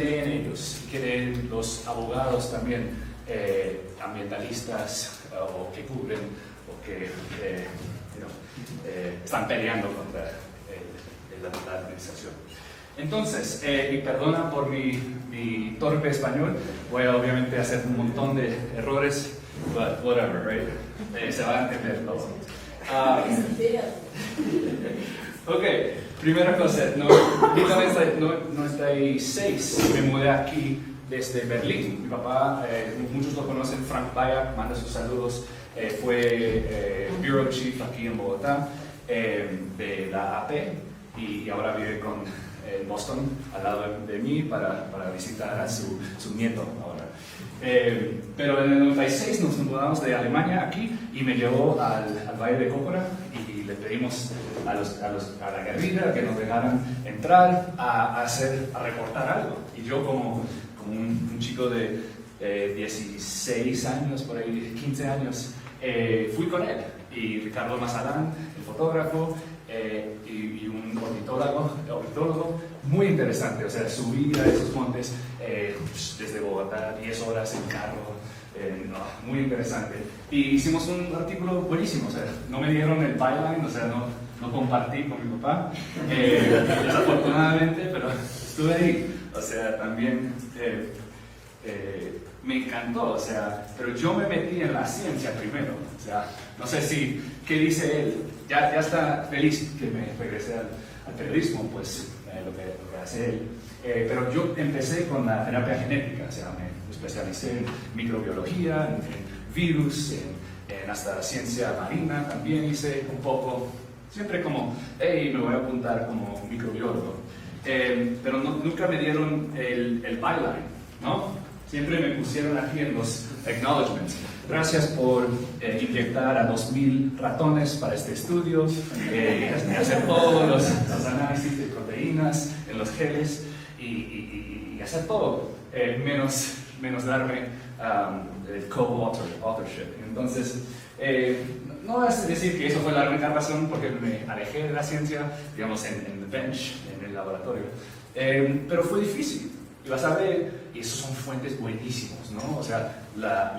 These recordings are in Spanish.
creen ellos, creen los abogados también, ambientalistas o que cubren o que están peleando contra la administración. Entonces, y perdona por mi torpe español, voy a obviamente hacer un montón de errores, but whatever, right? Se va a entender todo. Ok, primera cosa, en 1996 me mudé aquí desde Berlín. Mi papá, muchos lo conocen, Frank Bayak, manda sus saludos, fue Bureau Chief aquí en Bogotá de la AP y ahora vive en Boston al lado de mí para visitar a su nieto ahora. Pero en el 96 nos mudamos de Alemania aquí y me llevó al Valle de Cocora y le pedimos a la guerrilla que nos dejaran entrar a reportar algo. Y yo como un chico de 16 años, por ahí 15 años, fui con él. Y Ricardo Mazalán, el fotógrafo, y un ornitólogo muy interesante. O sea, subir a esos montes desde Bogotá, 10 horas en carro, muy interesante. Y hicimos un artículo buenísimo. O sea, no me dieron el byline, o sea, no compartí con mi papá, desafortunadamente, pero estuve ahí. O sea, también me encantó, o sea, pero yo me metí en la ciencia primero. O sea, no sé ¿qué dice él? Ya está feliz que me regresé al periodismo, pues lo que hace él. Pero yo empecé con la terapia genética, o sea, me especialicé en microbiología, en virus, en hasta ciencia marina, también hice un poco, siempre como, hey, me voy a apuntar como microbiólogo. Pero nunca me dieron el byline, ¿no? Siempre me pusieron aquí en los acknowledgements. Gracias por inyectar a 2000 ratones para este estudio, hacer todos los análisis de proteínas en los geles y hacer todo, menos darme el co-authorship. Entonces, no es decir que eso fue la única razón porque me alejé de la ciencia, digamos, en the bench, en el laboratorio. Pero fue difícil. Y vas a ver, y esos son fuentes buenísimos, ¿no? O sea,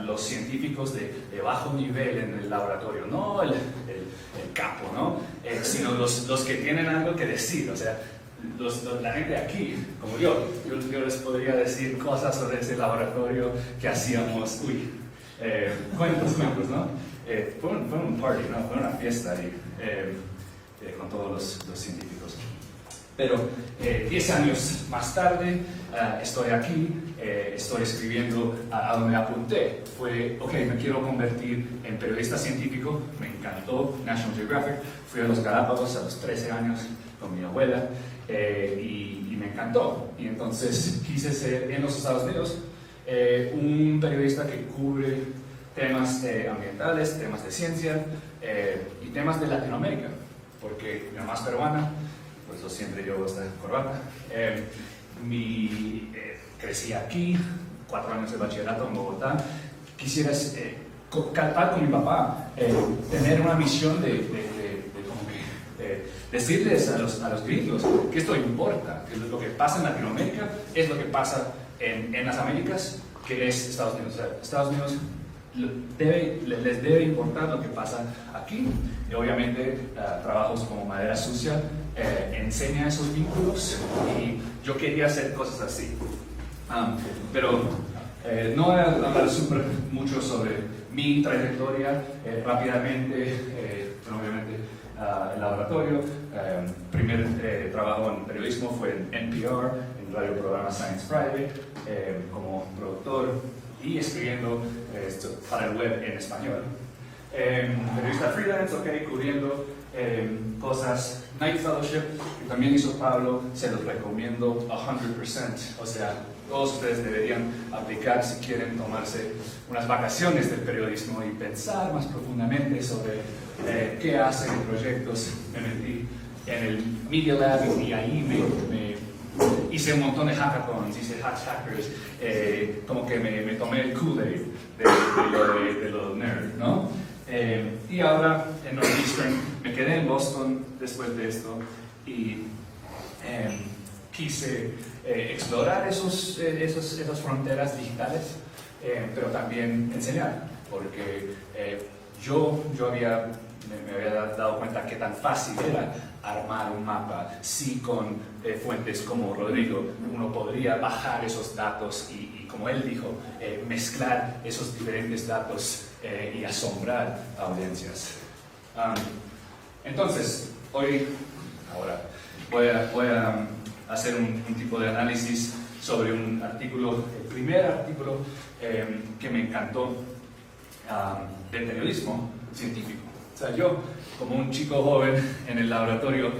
los científicos de bajo nivel en el laboratorio, no el capo, ¿no? Sino los que tienen algo que decir, o sea, la gente aquí, como yo les podría decir cosas sobre ese laboratorio que hacíamos, cuentos, ¿no? Fue un party, ¿no? Fue una fiesta ahí, con todos los científicos. Pero 10 años más tarde estoy aquí, estoy escribiendo a donde apunté. Fue, me quiero convertir en periodista científico, me encantó National Geographic, fui a los Galápagos a los 13 años con mi abuela y me encantó. Y entonces quise ser en los Estados Unidos un periodista que cubre temas ambientales, temas de ciencia y temas de Latinoamérica, porque mi mamá es peruana. Por eso siempre llevo esta corbata. Crecí aquí, 4 años de bachillerato en Bogotá. Quisiera, tal con mi papá, tener una misión de decirles a los gringos que esto importa, que lo que pasa en Latinoamérica es lo que pasa en las Américas, que es Estados Unidos. O sea, Estados Unidos les debe importar lo que pasa aquí. Y obviamente trabajos como Madera Sucia enseña esos vínculos y yo quería hacer cosas así. Pero no voy a hablar mucho sobre mi trayectoria rápidamente, pero obviamente el laboratorio. Primer trabajo en periodismo fue en NPR, en el radio programa Science Friday, como productor y escribiendo para el web en español. Periodista freelance, cubriendo cosas. Night Fellowship, que también hizo Pablo, se los recomiendo 100%. O sea, todos ustedes deberían aplicar si quieren tomarse unas vacaciones del periodismo y pensar más profundamente sobre qué hacen proyectos. Me metí en el Media Lab y ahí me hice un montón de hackathons, hice hackers, como que me tomé el Kool-Aid de lo nerd, ¿no? Y ahora en Northeastern me quedé en Boston después de esto y quise explorar esas fronteras digitales, pero también enseñar, porque me había dado cuenta que tan fácil era armar un mapa si con fuentes como Rodrigo uno podría bajar esos datos y como él dijo, mezclar esos diferentes datos y asombrar a audiencias. Entonces, ahora voy a hacer un tipo de análisis sobre un artículo, el primer artículo que me encantó de periodismo científico. O sea, yo, como un chico joven en el laboratorio,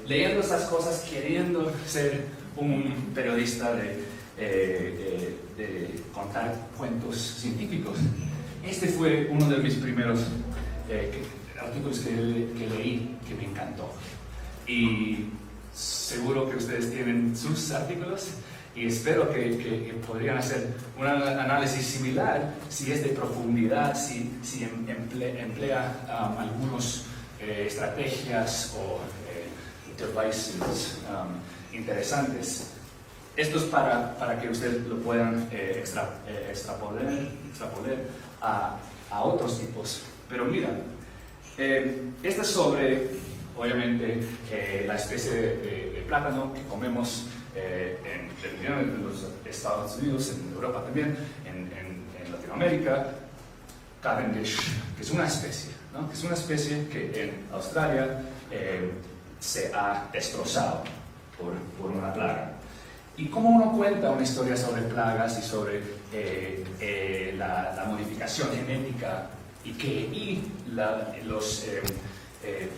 leyendo esas cosas, queriendo ser un periodista de contar cuentos científicos. Este fue uno de mis primeros artículos que leí, que me encantó. Y seguro que ustedes tienen sus artículos y espero que podrían hacer un análisis similar si es de profundidad, si emplea algunas estrategias o devices interesantes. Esto es para que ustedes lo puedan extrapolar a otros tipos. Pero mira, esto es sobre, obviamente, la especie de plátano que comemos en los Estados Unidos, en Europa también, en Latinoamérica, Cavendish, que es una especie, ¿no? Que es una especie que en Australia se ha destrozado por una plaga. Y cómo uno cuenta una historia sobre plagas y sobre la modificación genética y los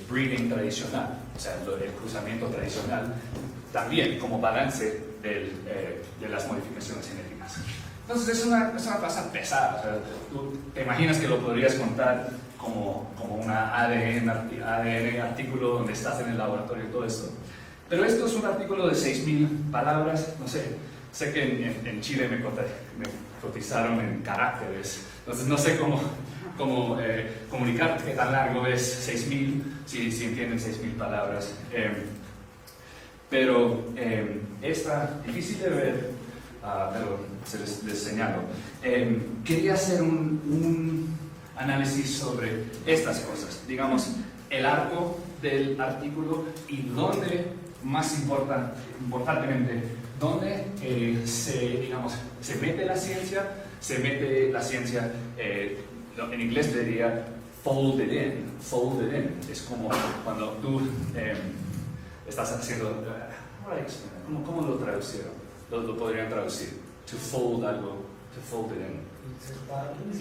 breeding tradicional, o sea, el cruzamiento tradicional, también como balance de las modificaciones genéticas. Entonces es una cosa pesada, o sea, tú te imaginas que lo podrías contar como una ADN artículo donde estás en el laboratorio y todo esto. Pero esto es un artículo de 6.000 palabras, no sé que en Chile me cotizaron en caracteres, entonces no sé cómo comunicar qué tan largo es 6.000, si entienden 6.000 palabras. Pero está difícil de ver, pero les señalo. Quería hacer un análisis sobre estas cosas, digamos, el arco del artículo y dónde, más importantemente, dónde se mete la ciencia, en inglés diría folded in, es como cuando tú estás haciendo, ¿cómo lo traducieron? Lo podrían traducir, to fold algo, to fold it in.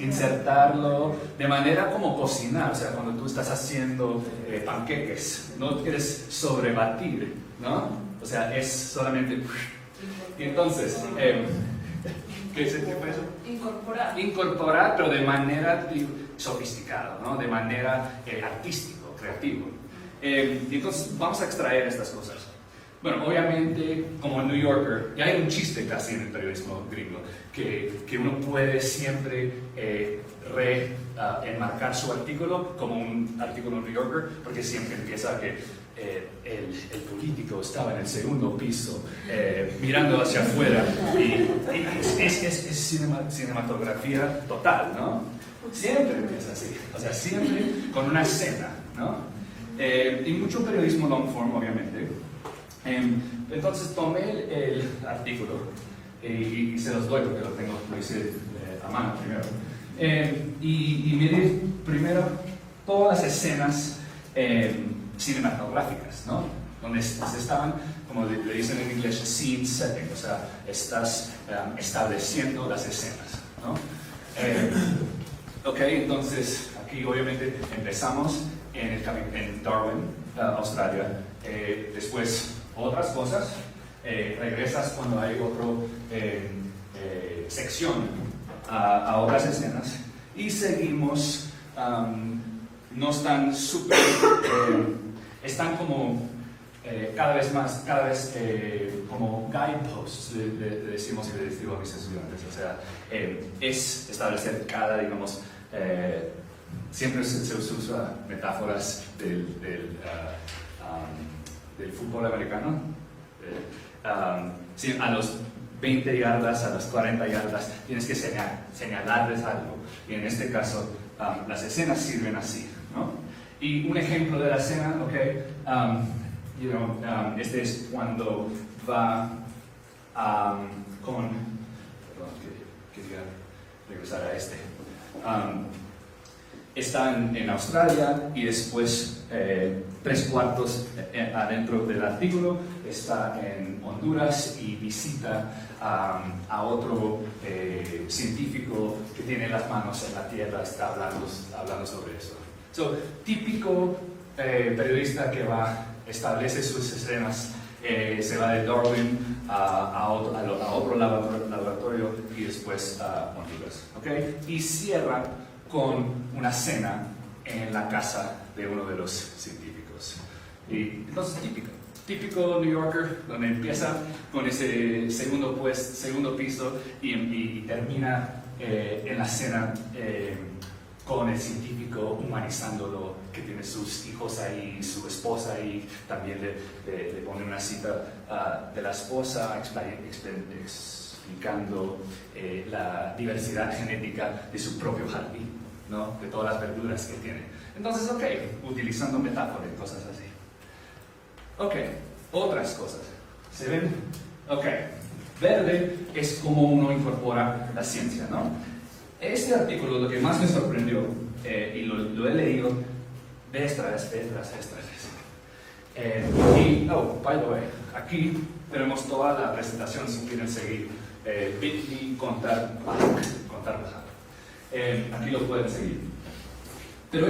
Insertarlo de manera como cocinar, o sea, cuando tú estás haciendo panqueques, no quieres sobrebatir, ¿no? O sea, es solamente... Y entonces, ¿qué fue eso? Incorporar, pero de manera sofisticada, ¿no? De manera artístico, creativo. Y entonces vamos a extraer estas cosas. Bueno, obviamente, como New Yorker, ya hay un chiste casi en el periodismo gringo, que uno puede siempre enmarcar su artículo como un artículo New Yorker, porque siempre empieza que el político estaba en el segundo piso, mirando hacia afuera, y es cinematografía total, ¿no? Siempre empieza así, o sea, siempre con una escena, ¿no? Y mucho periodismo long form, obviamente. Entonces tomé el artículo y se los doy porque lo hice a mano primero. Y miré primero todas las escenas cinematográficas, ¿no? Donde se estaban, como le dicen en inglés, scene setting, o sea, estás estableciendo las escenas, ¿no? Ok, entonces aquí obviamente empezamos en Darwin, Australia, después otras cosas, regresas cuando hay otra sección a otras escenas y seguimos, no están súper, están como cada vez como guideposts, le decimos y le digo a mis estudiantes, o sea, es establecer cada, digamos, siempre se usa metáforas del fútbol americano, Si a los 20 yardas, a las 40 yardas, tienes que señalarles algo. Y en este caso, las escenas sirven así, ¿no? Y un ejemplo de la escena, este es cuando va quería regresar a este. Está en Australia y después 3/4 adentro del artículo está en Honduras y visita a otro científico que tiene las manos en la tierra, está hablando sobre eso. Típico periodista que establece sus escenas, se va de Darwin a otro laboratorio y después a Honduras. ¿Okay? Y cierra con una cena en la casa de uno de los científicos. Y entonces típico New Yorker, donde empieza con ese segundo piso y termina en la cena con el científico humanizándolo, que tiene sus hijos ahí, su esposa ahí, también le pone una cita de la esposa explicando la diversidad genética de su propio jardín, ¿no? De todas las verduras que tiene. Entonces, utilizando metáforas y cosas así. Otras cosas. ¿Se ven? Verde es como uno incorpora la ciencia, ¿no? Este artículo, lo que más me sorprendió, y lo he leído vez tras vez. By the way, aquí tenemos toda la presentación si quieren seguir. Bit.ly contar bajar. Aquí lo pueden seguir. Pero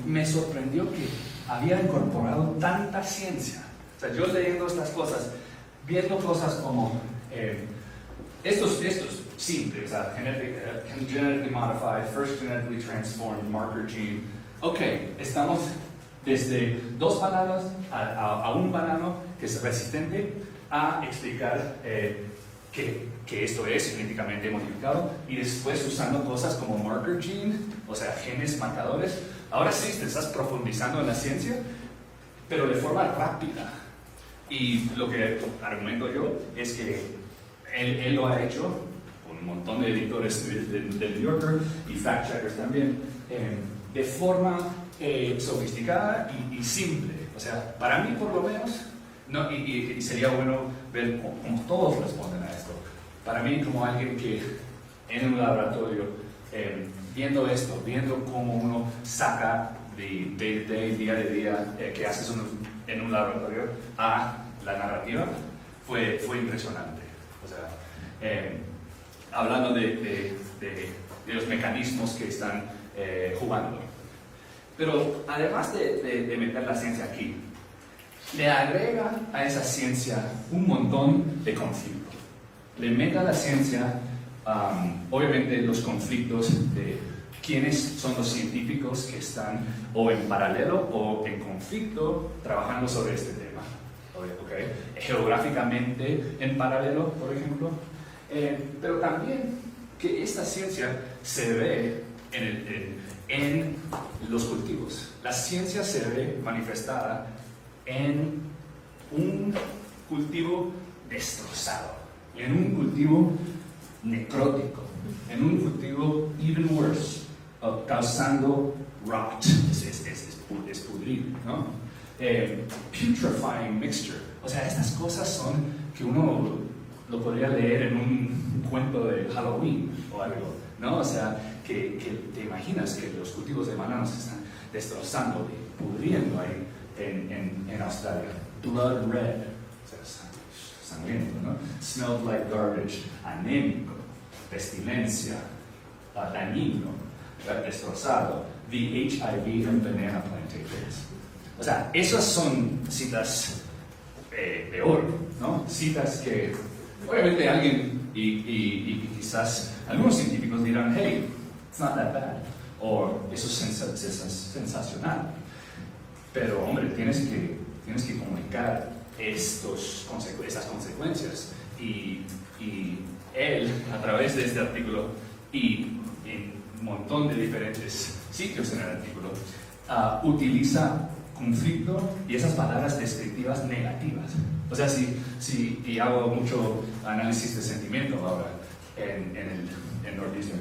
me sorprendió que había incorporado tanta ciencia. O sea, yo leyendo estas cosas, viendo cosas como estos simples, o sea, genetically modified, first genetically transformed marker gene. Estamos desde 2 bananas a un banano que es resistente a explicar que esto es genéticamente modificado, y después usando cosas como marker gene, o sea, genes marcadores. Ahora sí te estás profundizando en la ciencia, pero de forma rápida. Y lo que argumento yo es que él lo ha hecho con un montón de editores del New Yorker y fact-checkers también, de forma sofisticada y simple. O sea, para mí por lo menos, no, y sería bueno ver cómo todos responden a esto. Para mí, como alguien que en un laboratorio, viendo esto, viendo cómo uno saca de day-to-day, día de día, que haces en un laboratorio a la narrativa, fue impresionante. O sea, hablando de los mecanismos que están jugando. Pero además de meter la ciencia aquí, le agrega a esa ciencia un montón de conflictos. Le mete a la ciencia, obviamente, los conflictos de quiénes son los científicos que están o en paralelo o en conflicto trabajando sobre este tema. Geográficamente en paralelo, por ejemplo. Pero también que esta ciencia se ve en los cultivos. La ciencia se ve manifestada en un cultivo destrozado, en un cultivo necrótico, en un cultivo even worse, causando rot, es pudrir, ¿no? Putrefying mixture. O sea, estas cosas son que uno lo podría leer en un cuento de Halloween o algo, ¿no? O sea, que te imaginas que los cultivos de bananos se están destrozando y pudriendo ahí en Australia. Blood red, o sea, sangriento, ¿no? Smelled like garbage, anémico, pestilencia, dañino, destrozado, the HIV and banana plantations. O sea, esas son citas de oro, ¿no? Citas que obviamente alguien y quizás algunos científicos dirán, hey, it's not that bad, o eso es sensacional. Pero hombre, tienes que comunicar esas consecuencias, y él, a través de este artículo y en un montón de diferentes sitios en el artículo, utiliza conflicto y esas palabras descriptivas negativas. O sea, y hago mucho análisis de sentimiento ahora en Northeastern.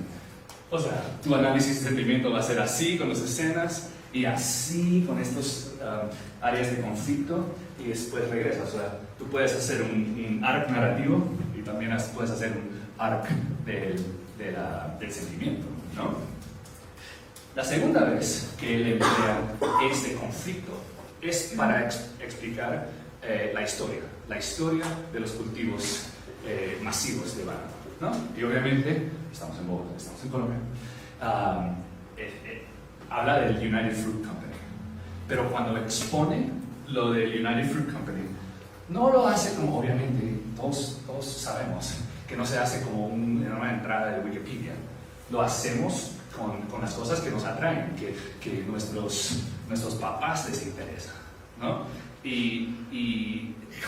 O sea, tu análisis de sentimiento va a ser así con las escenas y así con estos áreas de conflicto y después regresas. O sea, tú puedes hacer un arc narrativo y también puedes hacer un arc del sentimiento, ¿no? La segunda vez que él emplea este conflicto es para explicar la historia de los cultivos masivos de banano, ¿no? Y obviamente, estamos en Bogotá, estamos en Colombia, habla del United Fruit Company, pero cuando expone lo del United Fruit Company, no lo hace como, obviamente, todos sabemos que no se hace como una entrada de Wikipedia, lo hacemos con las cosas que nos atraen, que nuestros papás les interesa, ¿no? Y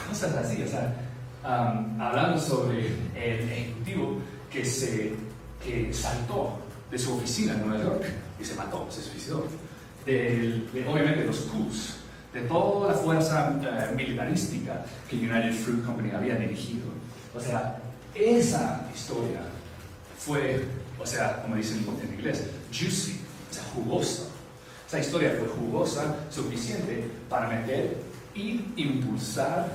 cosas así, o sea, hablando sobre el ejecutivo que saltó de su oficina en Nueva York y se mató, se suicidó, obviamente los coups, de toda la fuerza militarística que United Fruit Company había dirigido. O sea, esa historia fue, o sea, como dicen en inglés, juicy, o sea, jugosa. Esa historia fue jugosa, suficiente para meter y impulsar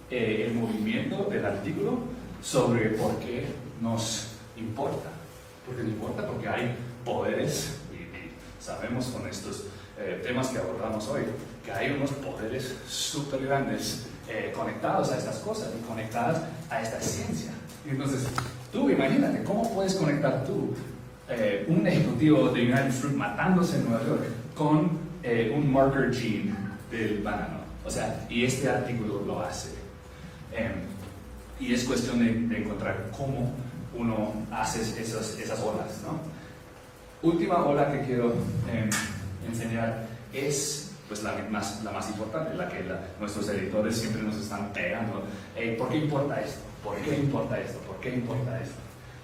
el movimiento del artículo sobre por qué nos importa. Porque nos importa porque hay poderes, y sabemos con estos temas que abordamos hoy, que hay unos poderes súper grandes conectados a estas cosas y conectadas a esta ciencia. Y entonces, tú imagínate, ¿cómo puedes conectar tú un ejecutivo de United Fruit matándose en Nueva York con un marker gene del banano? O sea, y este artículo lo hace. Y es cuestión de encontrar cómo uno hace esas olas, ¿no? Última ola que quiero enseñar es pues la más importante, la que nuestros editores siempre nos están pegando. ¿Por qué importa esto? ¿Por qué importa esto? ¿Por qué importa esto?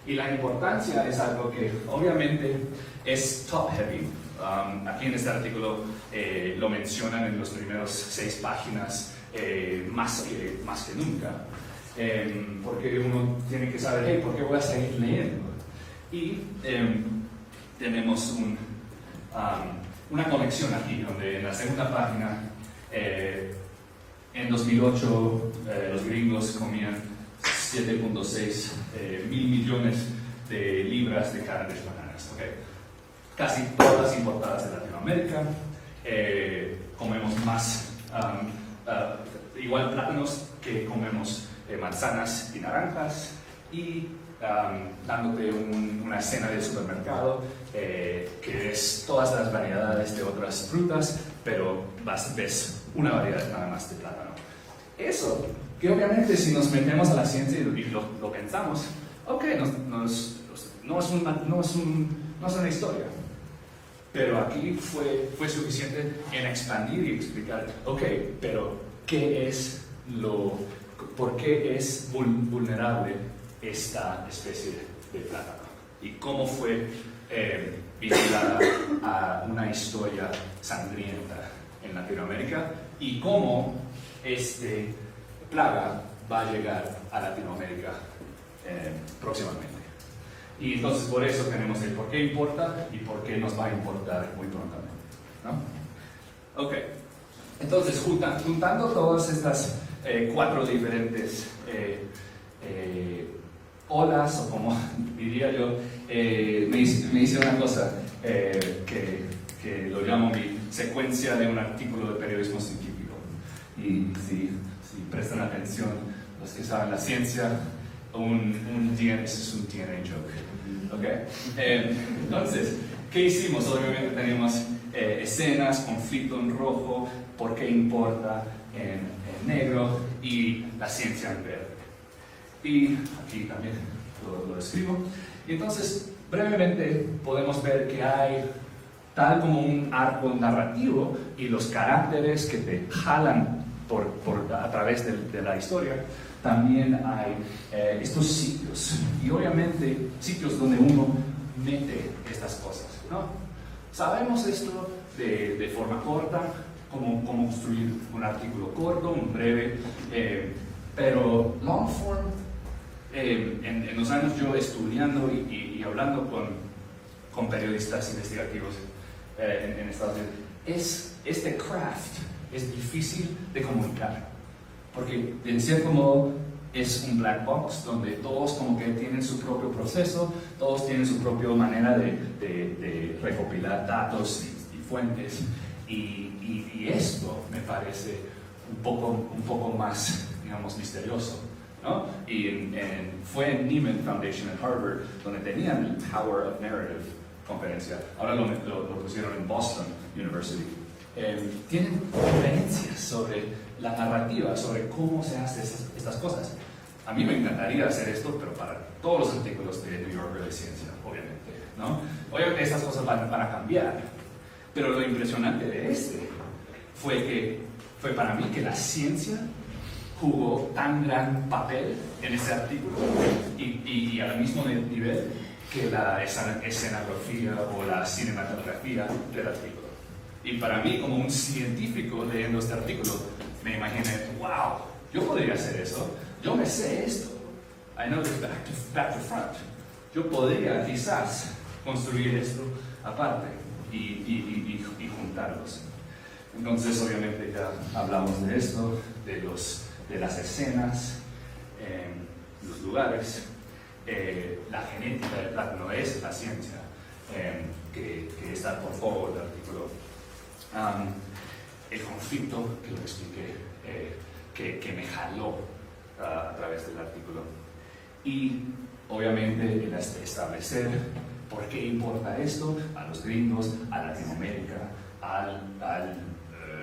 Y la importancia es algo que obviamente es top heavy. Aquí en este artículo lo mencionan en los primeros 6 páginas más que nunca. Porque uno tiene que saber, hey, ¿por qué voy a seguir leyendo? Y tenemos una conexión aquí, donde en la segunda página, en 2008, los gringos comían 7.6 mil millones de libras de carnes bananas. ¿Okay? Casi todas importadas de Latinoamérica. Comemos más, igual plátanos que comemos manzanas y naranjas, y dándote una escena del supermercado que es todas las variedades de otras frutas, pero ves una variedad nada más de plátano. Eso, que obviamente si nos metemos a la ciencia y lo pensamos, ok, no es una historia, pero aquí fue suficiente en expandir y explicar, ok, pero ¿qué es ¿por qué es vulnerable esta especie de plátano? ¿Y cómo fue vinculada a una historia sangrienta en Latinoamérica? ¿Y cómo este plaga va a llegar a Latinoamérica próximamente? Y entonces por eso tenemos el por qué importa y por qué nos va a importar muy prontamente, ¿no? Ok, entonces juntando todas estas 4 diferentes olas, o como diría yo, me hice una cosa que lo llamo mi secuencia de un artículo de periodismo científico. Y si prestan atención, los que saben la ciencia, eso es un DNA joke. ¿Okay? Entonces, ¿qué hicimos? Obviamente tenemos escenas, conflicto en rojo, por qué importa en negro, y la ciencia en verde. Y aquí también lo escribo. Y entonces, brevemente, podemos ver que hay tal como un arco narrativo y los caracteres que te jalan a través de la historia. También hay estos sitios, y obviamente sitios donde uno mete estas cosas, ¿no? Sabemos esto de forma corta, cómo construir un artículo corto, un breve, pero long form, en los años yo estudiando y hablando con periodistas investigativos en Estados Unidos, este craft es difícil de comunicar, porque en cierto modo es un black box donde todos como que tienen su propio proceso, todos tienen su propia manera de recopilar datos y fuentes, y esto me parece un poco más, digamos, misterioso, ¿no? Y fue en Nieman Foundation en Harvard donde tenían el Power of Narrative conferencia, ahora lo pusieron en Boston University. Tienen conferencias sobre la narrativa, sobre cómo se hacen estas cosas. A mí me encantaría hacer esto, pero para todos los artículos de New Yorker de ciencia, obviamente, ¿no? Obviamente estas cosas van a cambiar, pero lo impresionante de fue para mí que la ciencia jugó tan gran papel en ese artículo y al mismo nivel que la escenografía o la cinematografía del artículo. Y para mí, como un científico leyendo este artículo, me imaginé, wow, yo podría hacer eso, yo me sé esto, I know this back to front. Yo podría quizás construir esto aparte y juntarlos. Entonces, obviamente, ya hablamos de esto, de las escenas, los lugares. La genética del plato no es la ciencia que está por favor del artículo. El conflicto que lo expliqué, que me jaló a través del artículo. Y obviamente el establecer por qué importa esto a los gringos, a Latinoamérica, al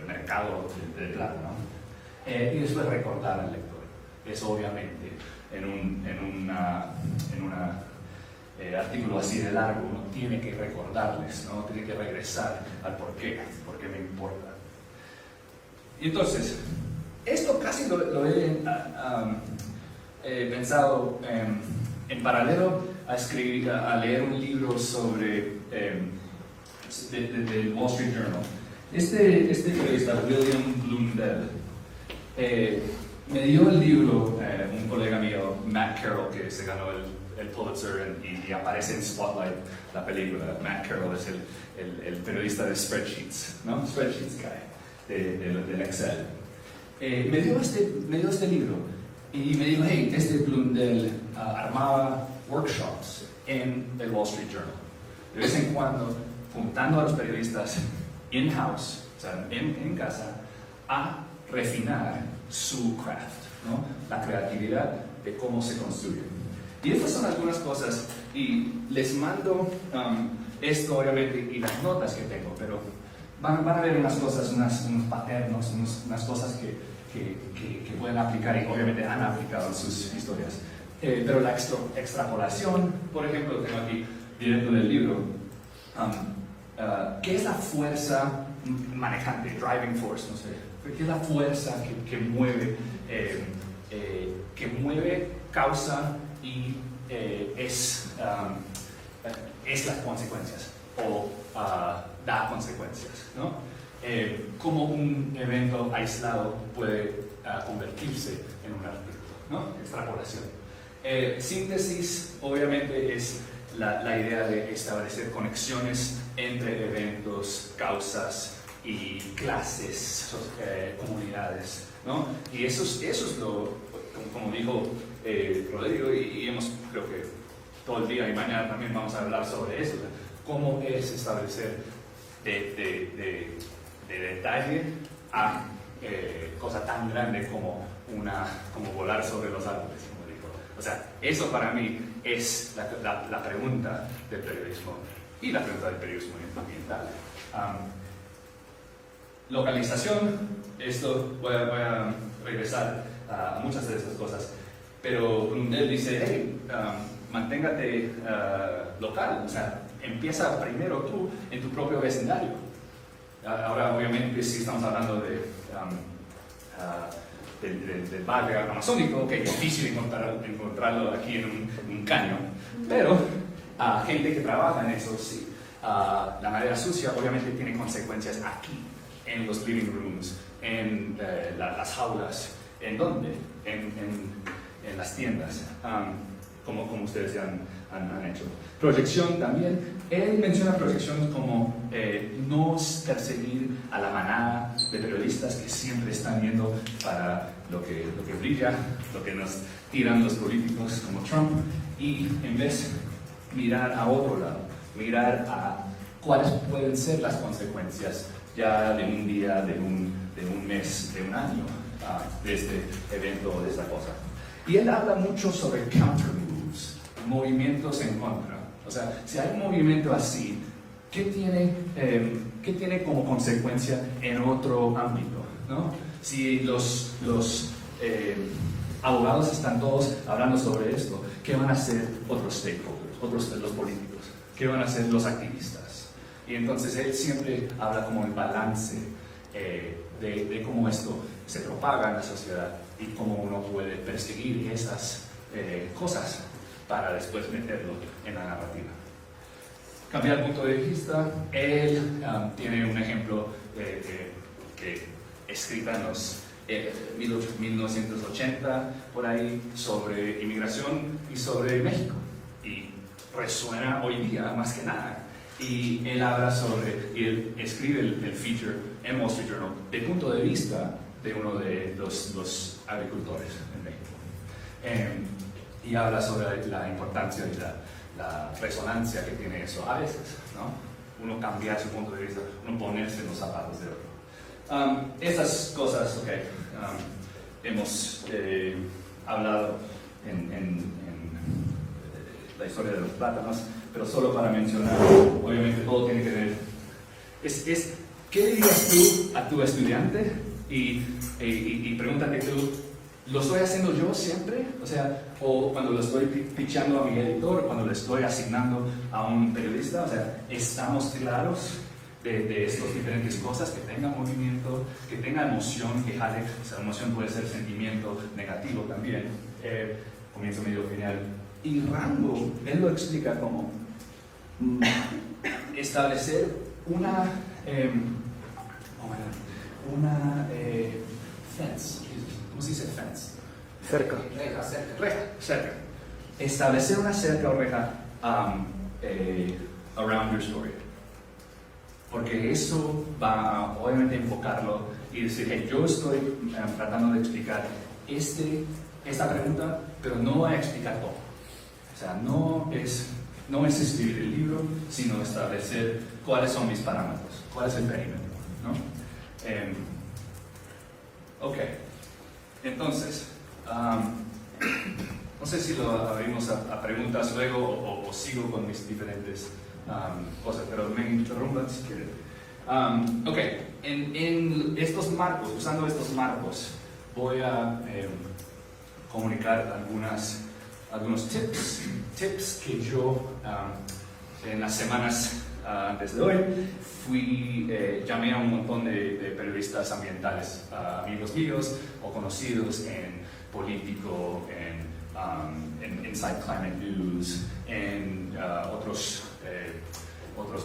mercado del plata, ¿no? Y después recordar al lector. Eso obviamente en un artículo así de largo uno tiene que recordarles, ¿no? Tiene que regresar al por qué me importa. Y entonces, esto casi lo he pensado en paralelo a leer un libro sobre del Wall Street Journal. Este periodista, William Blundell, me dio el libro un colega mío, Matt Carroll, que se ganó el Pulitzer y aparece en Spotlight, la película. Matt Carroll es el periodista de Spreadsheets, ¿no? Spreadsheets guy, del Excel. Me dio este libro y me dijo, hey, Blundell armaba workshops en el Wall Street Journal. De vez en cuando, juntando a los periodistas in-house, o sea, en casa, a refinar su craft, ¿no? La creatividad de cómo se construye. Y estas son algunas cosas, y les mando esto obviamente y las notas que tengo, pero van a ver unas cosas, unos paternos, unas cosas que pueden aplicar y obviamente han aplicado en sus historias. Pero la extrapolación, por ejemplo, tengo aquí directo del libro, ¿qué es la fuerza manejante, driving force, no sé? ¿Qué es la fuerza que mueve, causa y es las consecuencias o da consecuencias, ¿no? Cómo un evento aislado puede convertirse en un artículo, ¿no? Extrapolación. Síntesis, obviamente, es la idea de establecer conexiones entre eventos, causas y clases, comunidades, ¿no? Y eso es lo, como dijo Rodrigo, y creo que todo el día y mañana también vamos a hablar sobre eso, cómo es establecer de detalle a cosa tan grande como volar sobre los árboles, como dijo. O sea, eso para mí es la pregunta del periodismo y la pregunta del periodismo ambiental. Localización, esto voy a regresar a muchas de estas cosas, pero Blundell dice, hey, manténgate local, o sea, empieza primero tú en tu propio vecindario. Ahora, obviamente, si estamos hablando del barrio amazónico, que es difícil encontrarlo aquí en un cañón, pero gente que trabaja en eso, sí. La madera sucia, obviamente, tiene consecuencias aquí, en los living rooms, en las jaulas, ¿en dónde? En las tiendas, como ustedes ya han hecho. Proyección también, él menciona proyección como no perseguir a la manada de periodistas que siempre están viendo para lo que brilla, lo que nos tiran los políticos como Trump, y en vez mirar a otro lado, mirar a cuáles pueden ser las consecuencias ya de un día, de un mes, de un año, de este evento o de esta cosa. Y él habla mucho sobre counter moves, movimientos en contra. O sea, si hay un movimiento así, ¿qué tiene como consecuencia en otro ámbito? ¿No? Si los abogados están todos hablando sobre esto, ¿qué van a hacer otros stakeholders, los políticos? ¿Qué van a hacer los activistas? Y entonces él siempre habla como el balance de cómo esto se propaga en la sociedad y cómo uno puede perseguir esas cosas para después meterlo en la narrativa. Cambiar el punto de vista, él tiene un ejemplo que escrita en los 1980, por ahí, sobre inmigración y sobre México. Y resuena hoy día más que nada. Y él habla y él escribe el feature en Wall Street Journal del punto de vista de uno de los agricultores en México. Y habla sobre la importancia y la resonancia que tiene eso a veces, ¿no? Uno cambiar su punto de vista, uno ponerse en los zapatos de otro. Estas cosas, hemos hablado en la historia de los plátanos, pero solo para mencionar, obviamente todo tiene que ver, ¿qué dirías tú a tu estudiante? Y pregúntate tú, ¿lo estoy haciendo yo siempre? O sea, o cuando lo estoy pitchando a mi editor, cuando le estoy asignando a un periodista, o sea, ¿estamos claros de estas diferentes cosas? Que tenga movimiento, que tenga emoción, que jale. O sea, emoción puede ser sentimiento negativo también, comienzo, medio, final. Y rango, él lo explica como establecer una fence. ¿Cómo se dice fence? Cerca. Cerca. Establecer una cerca o reja around your story. Porque eso va a, obviamente, enfocarlo y decir, hey, yo estoy tratando de explicar esta pregunta, pero no voy a explicar todo. O sea, no es escribir el libro, sino establecer cuáles son mis parámetros, cuál es el perímetro, ¿no? Ok, entonces, no sé si lo abrimos a preguntas luego o sigo con mis diferentes cosas, pero me interrumpan si quieren. Ok, en estos marcos, usando estos marcos, voy a comunicar algunos tips que yo en las semanas antes de hoy llamé a un montón de periodistas ambientales, amigos míos o conocidos en Político, en Inside Climate News, en otros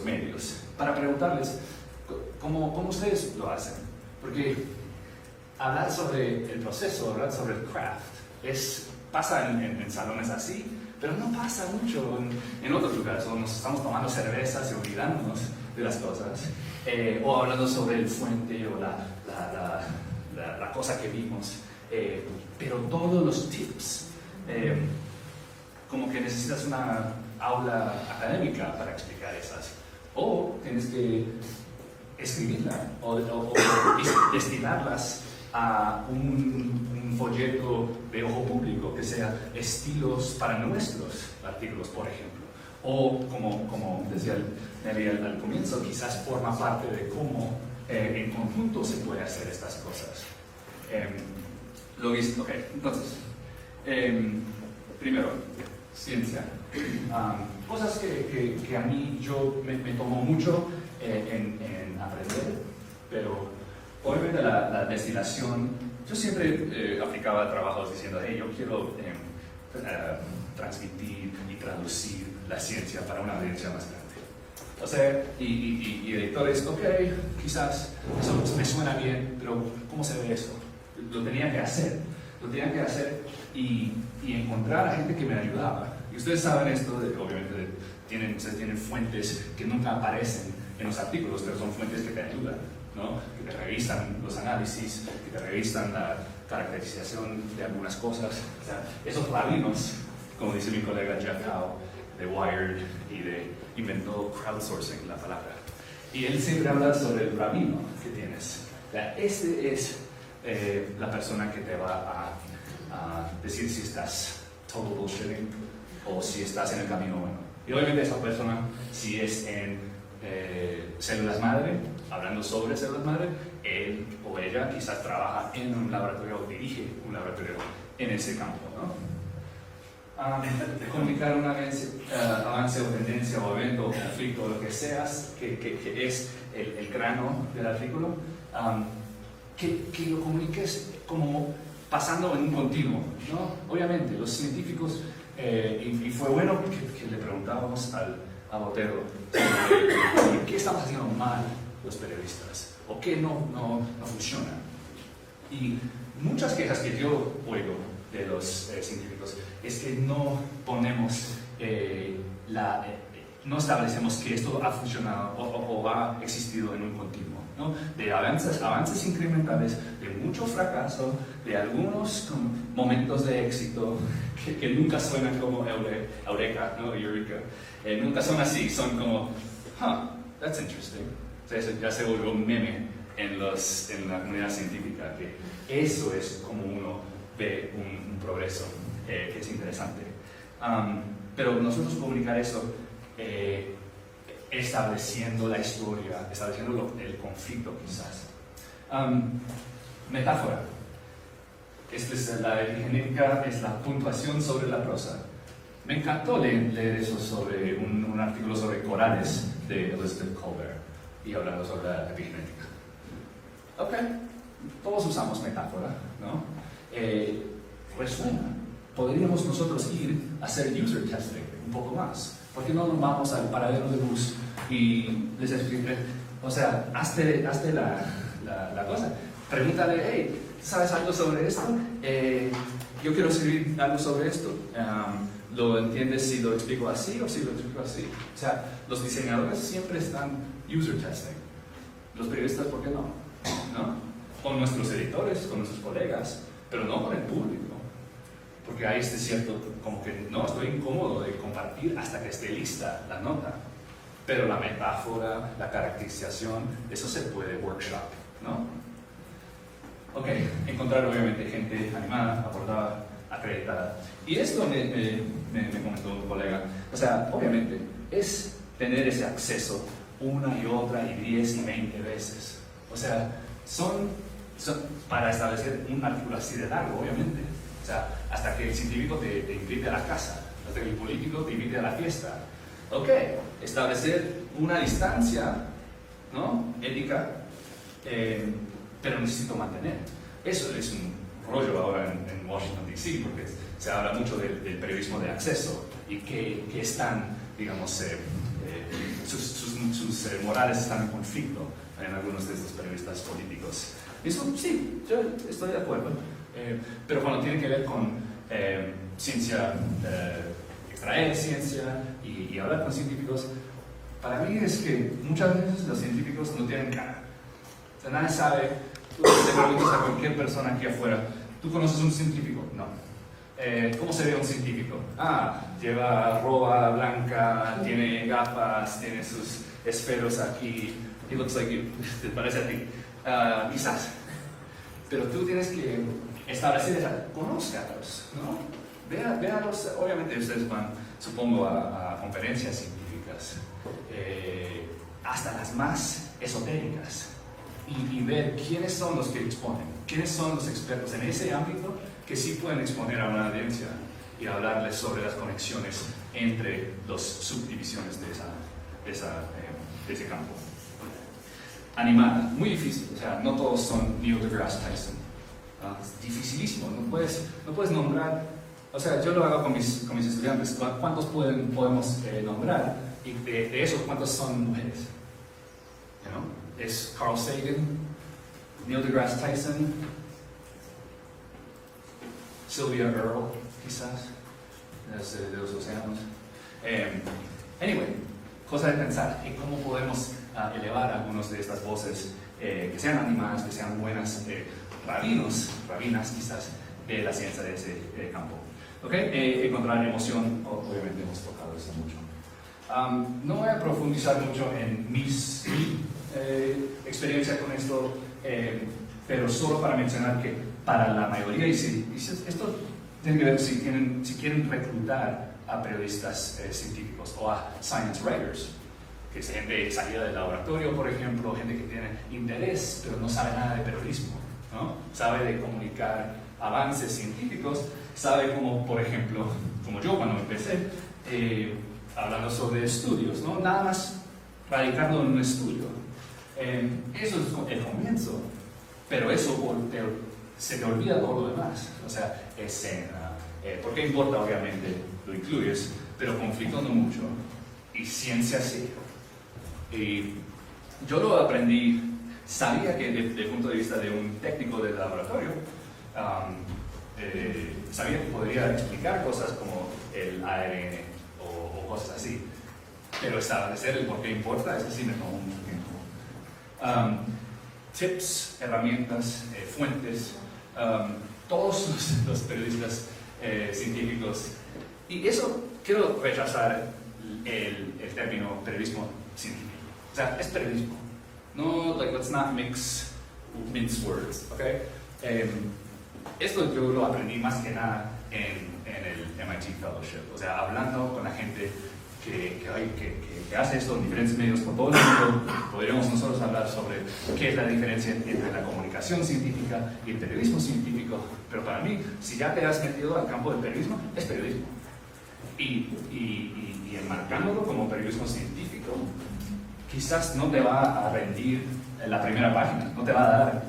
medios, para preguntarles cómo ustedes lo hacen. Porque hablar sobre el proceso, hablar sobre el craft, pasa en salones así, pero no pasa mucho en otros lugares, o nos estamos tomando cervezas y olvidándonos de las cosas, o hablando sobre el fuente o la cosa que vimos, pero todos los tips, como que necesitas una aula académica para explicar esas, o tienes que escribirla o destinarlas a un folleto de ojo público que sea estilos para nuestros artículos, por ejemplo, o como decía Nelly al comienzo, quizás forma parte de cómo en conjunto se puede hacer estas cosas. Lo visto, ok, entonces, primero, ciencia. Cosas que a mí me tomó mucho en aprender, pero obviamente la destilación, yo siempre aplicaba trabajos diciendo, hey, yo quiero transmitir y traducir la ciencia para una audiencia más grande. O sea, y editores, ok, quizás eso me suena bien, pero ¿cómo se ve eso? Lo tenía que hacer y encontrar a gente que me ayudaba. Y ustedes saben esto, obviamente ustedes tienen fuentes que nunca aparecen en los artículos, pero son fuentes que te ayudan, ¿no? Que te revisan los análisis, que te revisan la caracterización de algunas cosas. O sea, esos rabinos, como dice mi colega Jeff Howe, de Wired, inventó crowdsourcing, la palabra. Y él siempre habla sobre el rabino que tienes. O sea, este es la persona que te va a decir si estás total bullshitting o si estás en el camino bueno. Y obviamente esa persona, si es en células madre, hablando sobre células madre, él o ella quizás trabaja en un laboratorio o dirige un laboratorio en ese campo, ¿no? Comunicar un avance o tendencia o evento o conflicto o lo que seas, que es el grano del artículo, que lo comuniques como pasando en un continuo, ¿no? Obviamente, los científicos, y fue bueno que le preguntábamos a Botero sobre qué estamos haciendo mal los periodistas o qué no funciona. Y muchas quejas que yo oigo de los científicos es que no ponemos no establecemos que esto ha funcionado o ha existido en un continuo, ¿no? De avances incrementales, de mucho fracaso, de algunos momentos de éxito que nunca suenan como eureka, ¿no? Eureka. Nunca son así, son como, that's interesting. O sea, eso ya se volvió un meme en la comunidad científica, que eso es como uno ve un progreso, que es interesante. Pero nosotros comunicar eso estableciendo la historia, estableciendo el conflicto quizás. Metáfora. La epigenética es la puntuación sobre la prosa. Me encantó leer eso sobre un artículo sobre corales de Elizabeth Colbert y hablando sobre la epigenética. Ok, todos usamos metáfora, ¿no? Resuena. Podríamos nosotros ir a hacer user testing un poco más. ¿Por qué no nos vamos al paradero de bus y les explico? O sea, hazte la cosa. Pregúntale, hey, ¿sabes algo sobre esto? Yo quiero escribir algo sobre esto. ¿Lo entiendes si lo explico así o si lo explico así? O sea, los diseñadores siempre están user testing. Los periodistas, ¿por qué no? Con nuestros editores, con nuestros colegas, pero no con el público. Porque hay este cierto, como que no, estoy incómodo de compartir hasta que esté lista la nota. Pero la metáfora, la caracterización, eso se puede workshop, ¿no? Ok, encontrar obviamente gente animada, aportada, acreditada. Y esto me comentó un colega. O sea, obviamente, es tener ese acceso una y otra y 10 y 20 veces. O sea, son para establecer un artículo así de largo, obviamente. O sea, hasta que el científico te invite a la casa, hasta que el político te invite a la fiesta. Ok, establecer una distancia, ¿no? Ética, pero necesito mantener. Eso es un rollo ahora en Washington, D.C., porque se habla mucho del periodismo de acceso y que están, digamos, sus morales están en conflicto en algunos de estos periodistas políticos. Eso sí, yo estoy de acuerdo. Pero cuando tiene que ver con ciencia, extraer ciencia y hablar con científicos, para mí es que muchas veces los científicos no tienen cara. O sea, nadie sabe. Tú te preguntas a cualquier persona aquí afuera, ¿tú conoces un científico? No. ¿Cómo se ve un científico? Lleva ropa blanca, tiene gafas, tiene sus esferos aquí. He looks like you. ¿Te parece a ti? Quizás. Pero tú tienes que establecer conózcalos, ¿no? Véalos, obviamente ustedes van, supongo, a conferencias científicas, hasta las más esotéricas, y ver quiénes son los que exponen, quiénes son los expertos en ese ámbito que sí pueden exponer a una audiencia y hablarles sobre las conexiones entre las subdivisiones de ese campo. Animada, muy difícil, o sea, no todos son Neil deGrasse Tyson. Es dificilísimo, no puedes nombrar, o sea, yo lo hago con mis estudiantes, ¿cuántos podemos nombrar? Y de esos, ¿cuántos son mujeres? Es Carl Sagan, Neil deGrasse Tyson, Sylvia Earle, quizás, de los océanos. Anyway, cosa de pensar en cómo podemos elevar algunas de estas voces que sean animadas, que sean buenas, rabinas quizás, de la ciencia de ese campo. ¿Okay? Encontrar emoción, obviamente hemos tocado eso mucho. No voy a profundizar mucho en mi experiencia con esto, pero solo para mencionar que para la mayoría, y esto tiene que ver si quieren reclutar a periodistas científicos o a science writers, que es gente salida del laboratorio, por ejemplo, gente que tiene interés pero no sabe nada de periodismo, ¿no? Sabe de comunicar avances científicos, sabe como, por ejemplo, como yo cuando empecé, hablando sobre estudios, ¿no? Nada más radicarlo en un estudio. Eso es el comienzo, pero eso se te olvida todo lo demás. O sea, escena, ¿por qué importa? Obviamente lo incluyes, pero conflicto no mucho, y ciencia sí. Y yo lo aprendí, sabía que desde el punto de vista de un técnico del laboratorio, sabía que podría explicar cosas como el ARN o cosas así, pero establecer el por qué importa, eso sí me tomó mucho tiempo. Tips, herramientas, fuentes, todos los periodistas científicos, y eso quiero rechazar el término periodismo científico. O sea, es periodismo. No, let's not mince words, ¿ok? Esto yo lo aprendí más que nada en el MIT Fellowship, o sea, hablando con la gente que hace esto en diferentes medios por todo el mundo. Podríamos nosotros hablar sobre qué es la diferencia entre la comunicación científica y el periodismo científico, pero para mí, si ya te has metido al campo del periodismo, es periodismo. Y enmarcándolo como periodismo científico, quizás no te va a rendir la primera página, no te va a dar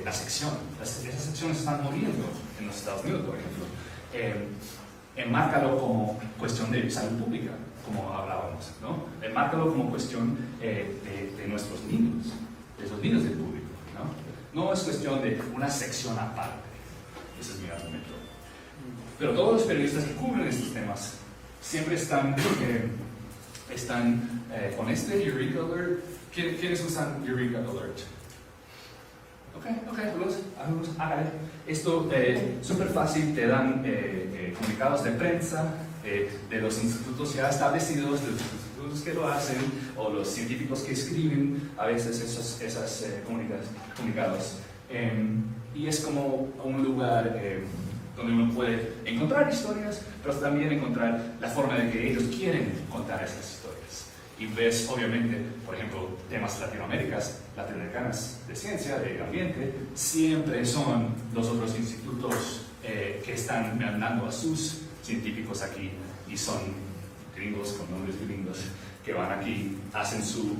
la sección. Esas secciones están muriendo en los Estados Unidos, por ejemplo. Enmárcalo como cuestión de salud pública, como hablábamos, ¿no? Enmárcalo como cuestión de nuestros niños, de los niños del público, ¿no? No es cuestión de una sección aparte. Ese es mi argumento. Pero todos los periodistas que cubren estos temas siempre están con este Eureka Alert. ¿Quiénes usan Eureka Alert? Ok, hágale. Esto súper fácil, te dan comunicados de prensa de los institutos ya establecidos, de los institutos que lo hacen, o los científicos que escriben a veces esos comunicados. Y es como un lugar donde uno puede encontrar historias, pero también encontrar la forma de que ellos quieren contar esas historias. Y ves, obviamente, por ejemplo, temas latinoamericanos de ciencia, de ambiente, siempre son los otros institutos que están mandando a sus científicos aquí, y son gringos con nombres gringos que van aquí, hacen su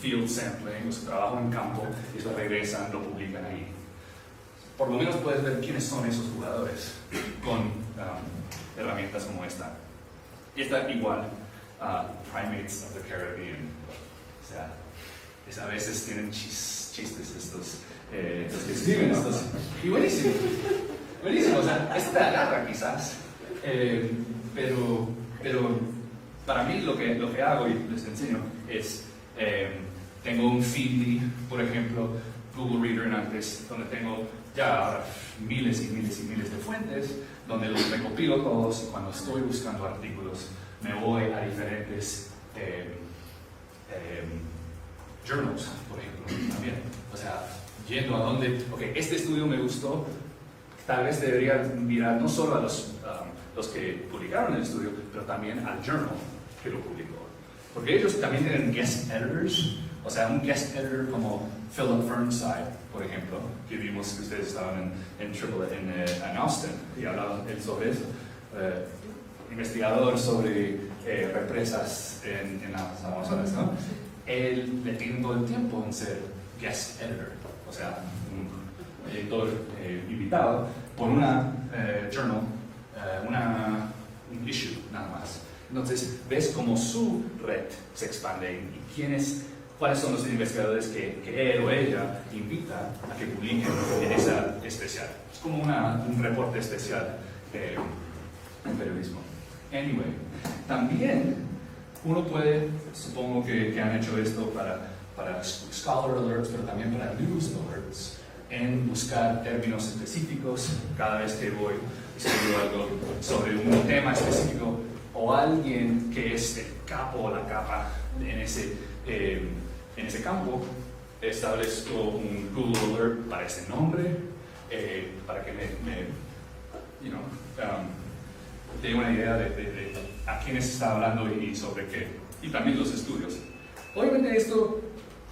field sampling, su trabajo en campo, y eso regresan, lo publican ahí. Por lo menos puedes ver quiénes son esos jugadores con herramientas como esta. Y esta igual, Primates of the Caribbean. O sea, a veces tienen chistes estos que escriben estos. Y buenísimo. Buenísimo, o sea, esto te agarra quizás. Pero para mí lo que hago y les enseño es, tengo un Feedly, por ejemplo, Google Reader antes, donde tengo ya miles y miles y miles de fuentes, donde los recopilo todos, y cuando estoy buscando artículos me voy a diferentes journals, por ejemplo, también. O sea, yendo a donde, este estudio me gustó, tal vez debería mirar no solo a los que publicaron el estudio, pero también al journal que lo publicó. Porque ellos también tienen guest editors, o sea, un guest editor como Philip Fernside, por ejemplo, que vimos que ustedes estaban en Austin, y hablaban él sobre eso. Investigador sobre represas en las Amazonas, ¿no? Él le tiene todo el tiempo en ser guest editor, o sea, un editor invitado por una journal, un issue nada más. Entonces, ves cómo su red se expande y cuáles son los investigadores que él o ella invita a que publiquen en esa especial. Es como un reporte especial en periodismo. Anyway, también uno puede, supongo que han hecho esto para Scholar Alerts, pero también para News Alerts, en buscar términos específicos cada vez que voy y escribo algo sobre un tema específico o alguien que es el capo o la capa en ese campo. Establezco un Google Alert para ese nombre, para que me dé una idea de a quién se está hablando y sobre qué, y también los estudios. Obviamente esto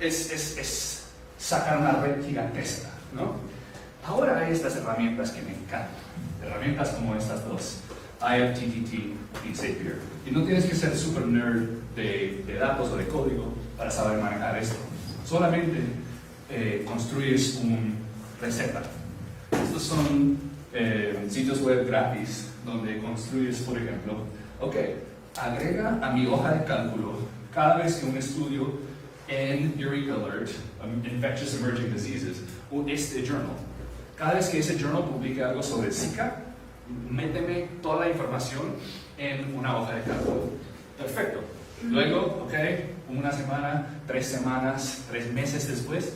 es sacar una red gigantesca, ¿no? Ahora hay estas herramientas que me encantan, herramientas como estas dos, IFTTT y Zapier. Y no tienes que ser super nerd de datos o de código para saber manejar esto. Solamente construyes una receta. Estos son sitios web gratis donde construyes, por ejemplo, agrega a mi hoja de cálculo cada vez que un estudio en Eureka Alert, Infectious Emerging Diseases, este journal. Cada vez que ese journal publique algo sobre Zika, méteme toda la información en una hoja de cálculo. Perfecto. Luego, una semana, 3 semanas, 3 meses después,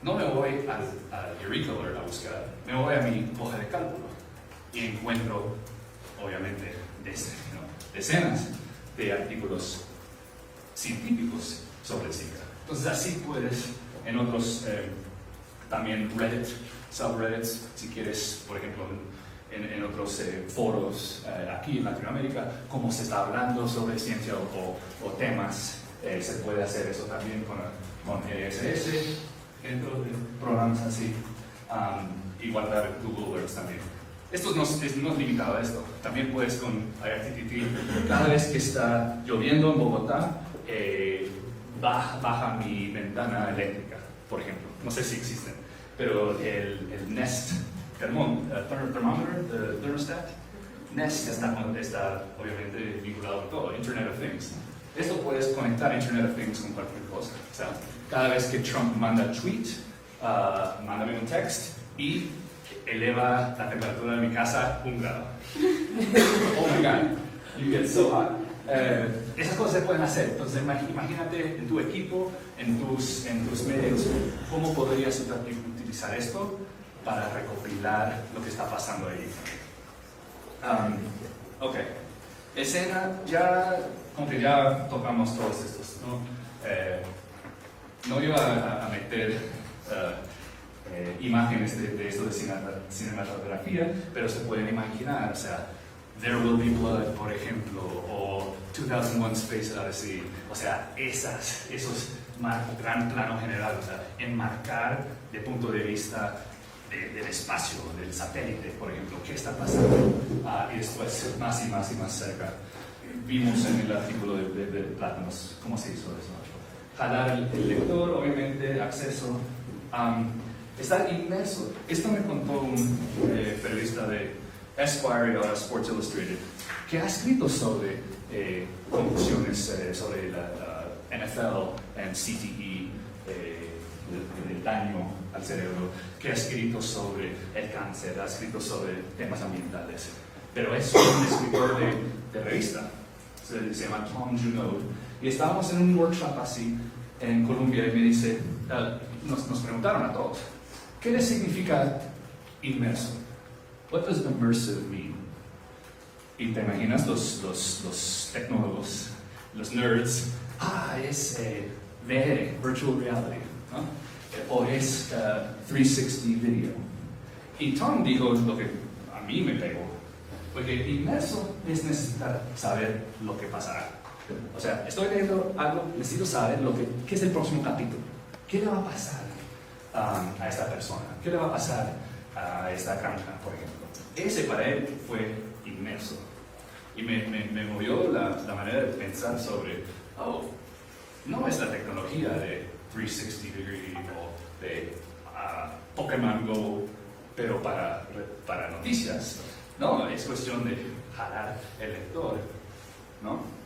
no me voy al Eureka Alert a buscar, me voy a mi hoja de cálculo y encuentro, obviamente, decenas de artículos científicos sobre Zika. Entonces así puedes, en otros, también Reddit, subreddits, si quieres, por ejemplo, en otros foros aquí en Latinoamérica, cómo se está hablando sobre ciencia o temas, se puede hacer eso también con ESS, dentro de programas así, y guardar Google Alerts también. Esto no es limitado a esto, también puedes con IFTTT, cada vez que está lloviendo en Bogotá, baja mi ventana eléctrica, por ejemplo. No sé si existen, pero el Nest thermometer, el thermostat, Nest está obviamente vinculado con todo, Internet of Things. Esto puedes conectar Internet of Things con cualquier cosa. O sea, cada vez que Trump manda tweet, mándame un text y eleva la temperatura de mi casa 1 grado. Oh my God, you get so hot. Esas cosas se pueden hacer. Entonces imagínate en tu equipo, en tus medios, cómo podrías utilizar esto para recopilar lo que está pasando ahí. Escena, como que ya tocamos todos estos, ¿no? No iba a meter imágenes de esto de cinematografía, pero se pueden imaginar, o sea, There Will Be Blood, por ejemplo, o 2001 Space Odyssey, o sea, esos gran plano general, o sea, enmarcar de punto de vista del espacio, del satélite, por ejemplo, qué está pasando, y después más y más cerca. Vimos en el artículo de Plátanos cómo se hizo eso. Jalar el lector, obviamente, acceso, estar inmerso. Esto me contó un periodista de Esquire y ahora Sports Illustrated, que ha escrito sobre conclusiones sobre la NFL and CTE, el daño al cerebro, que ha escrito sobre el cáncer, ha escrito sobre temas ambientales, pero es un escritor de revista, se llama Tom Junod, y estábamos en un workshop así en Colombia y me dice, nos preguntaron a todos, ¿qué les significa inmerso? What does immersive mean? Y te imaginas los tecnólogos, los nerds, es VR, virtual reality, ¿no? O es 360 video. Y Tom dijo lo que a mí me pegó, porque inmerso es necesitar saber lo que pasará. O sea, estoy leyendo algo, necesito saber qué es el próximo capítulo, qué le va a pasar a esta persona, qué le va a pasar a esta granja, por ejemplo. Ese para él fue inmerso. Y me movió la manera de pensar sobre, no es la tecnología de 360 degree o de Pokémon Go, pero para noticias. No, es cuestión de jalar el lector, ¿no?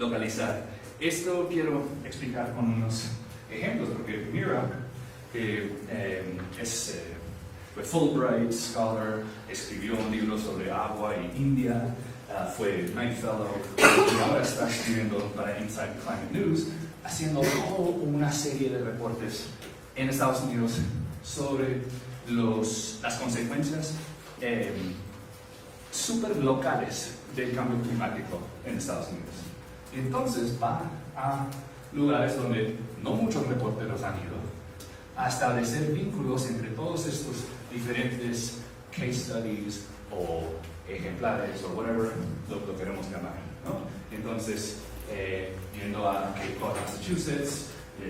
localizar. Esto quiero explicar con unos ejemplos, porque Mira, que fue Fulbright Scholar, escribió un libro sobre agua y India, fue Knight Fellow, y ahora está escribiendo para Inside Climate News, haciendo toda una serie de reportes en Estados Unidos sobre las consecuencias súper locales del cambio climático en Estados Unidos. Y entonces va a lugares donde no muchos reporteros han ido, a establecer vínculos entre todos estos diferentes case studies o ejemplares o whatever lo queremos llamar, ¿no? Entonces, yendo a Cape Cod, Massachusetts,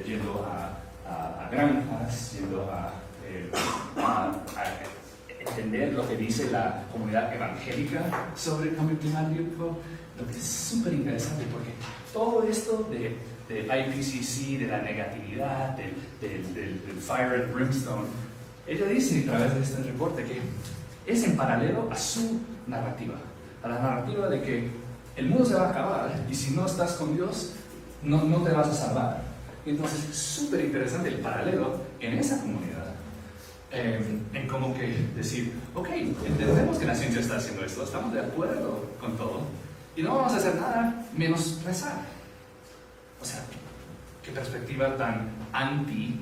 yendo a granjas, yendo a entender lo que dice la comunidad evangélica sobre el cambio climático, lo que es súper interesante, porque todo esto de IPCC, de la negatividad, del fire and brimstone, ella dice a través de este reporte que es en paralelo a su narrativa, a la narrativa de que el mundo se va a acabar y si no estás con Dios, no te vas a salvar. Entonces es súper interesante el paralelo en esa comunidad, en como que decir, ok, entendemos que la ciencia está haciendo esto, estamos de acuerdo con todo, y no vamos a hacer nada menos rezar. O sea, qué perspectiva tan anti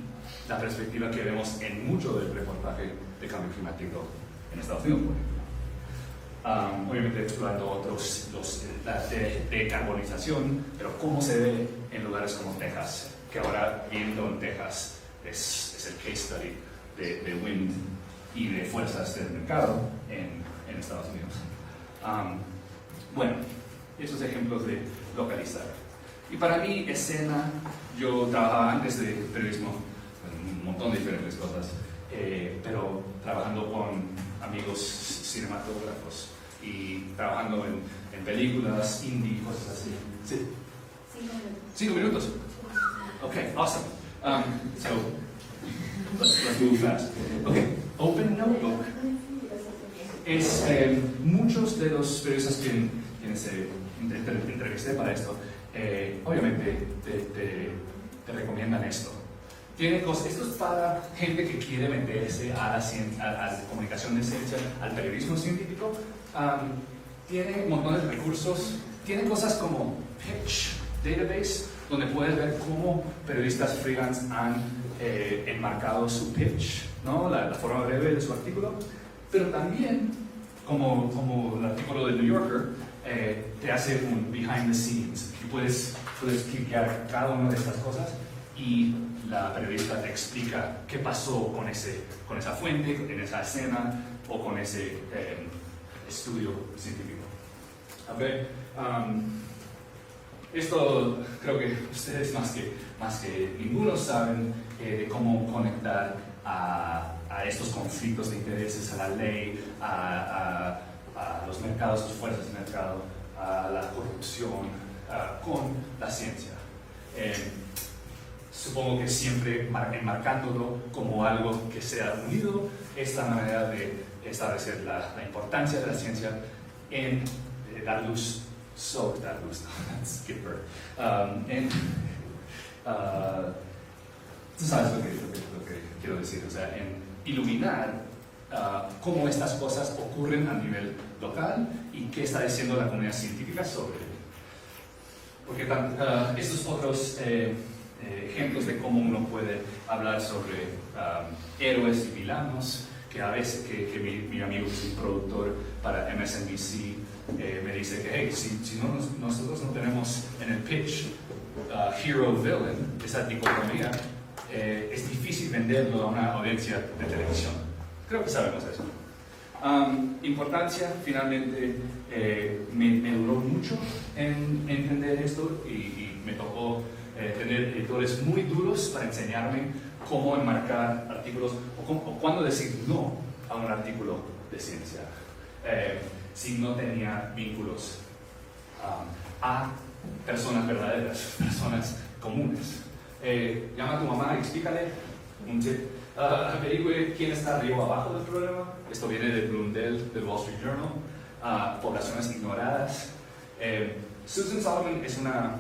la perspectiva que vemos en mucho del reportaje de cambio climático en Estados Unidos, por ejemplo. Obviamente explorando otros, la decarbonización, pero cómo se ve en lugares como Texas, que ahora viendo en Texas es el case study de wind y de fuerzas del mercado en Estados Unidos. Bueno, esos ejemplos de localizar. Y para mí, escena, yo trabajaba antes de periodismo, en un montón de diferentes cosas, pero trabajando con amigos cinematógrafos y trabajando en películas, indie, cosas así. ¿Sí? 5 minutos. 5 minutos. Okay, awesome. So, let's move fast. Okay, Open Notebook es muchos de los periodistas quienes entrevisté para esto, obviamente te recomiendan esto. Esto es para gente que quiere meterse a la comunicación de ciencia, al periodismo científico. Tiene un montón de recursos, tiene cosas como Pitch Database, donde puedes ver cómo periodistas freelance han enmarcado su pitch, ¿no? La forma breve de su artículo, pero también, como el artículo del New Yorker, te hace un behind the scenes, y puedes clicar cada una de estas cosas y la periodista te explica qué pasó con esa fuente, en esa escena o con ese estudio científico. Okay. Esto creo que ustedes más que ninguno saben de cómo conectar a estos conflictos de intereses, a la ley, a los mercados, sus fuerzas de mercado, a la corrupción, con la ciencia. Supongo que siempre enmarcándolo como algo que sea unido, es la manera de establecer la importancia de la ciencia en dar luz sobre dar luz, that's Skipper. Tú sabes lo que quiero decir, o sea, en iluminar cómo estas cosas ocurren a nivel local y qué está diciendo la comunidad científica sobre ello. Porque estos otros ejemplos de cómo uno puede hablar sobre héroes y villanos, que a veces que mi amigo que es un productor para MSNBC me dice que hey, si nosotros no tenemos en el pitch hero-villain, esa dicotomía, es difícil venderlo a una audiencia de televisión. Creo que sabemos eso. Importancia, finalmente, me duró mucho en entender esto y me tocó tener editores muy duros para enseñarme cómo enmarcar artículos o cuándo decir no a un artículo de ciencia si no tenía vínculos a personas verdaderas, personas comunes. Llama a tu mamá y explícale un tip. Averigüe quién está arriba o abajo del problema. Esto viene de Blundell, del Wall Street Journal. Poblaciones ignoradas. Susan Solomon es una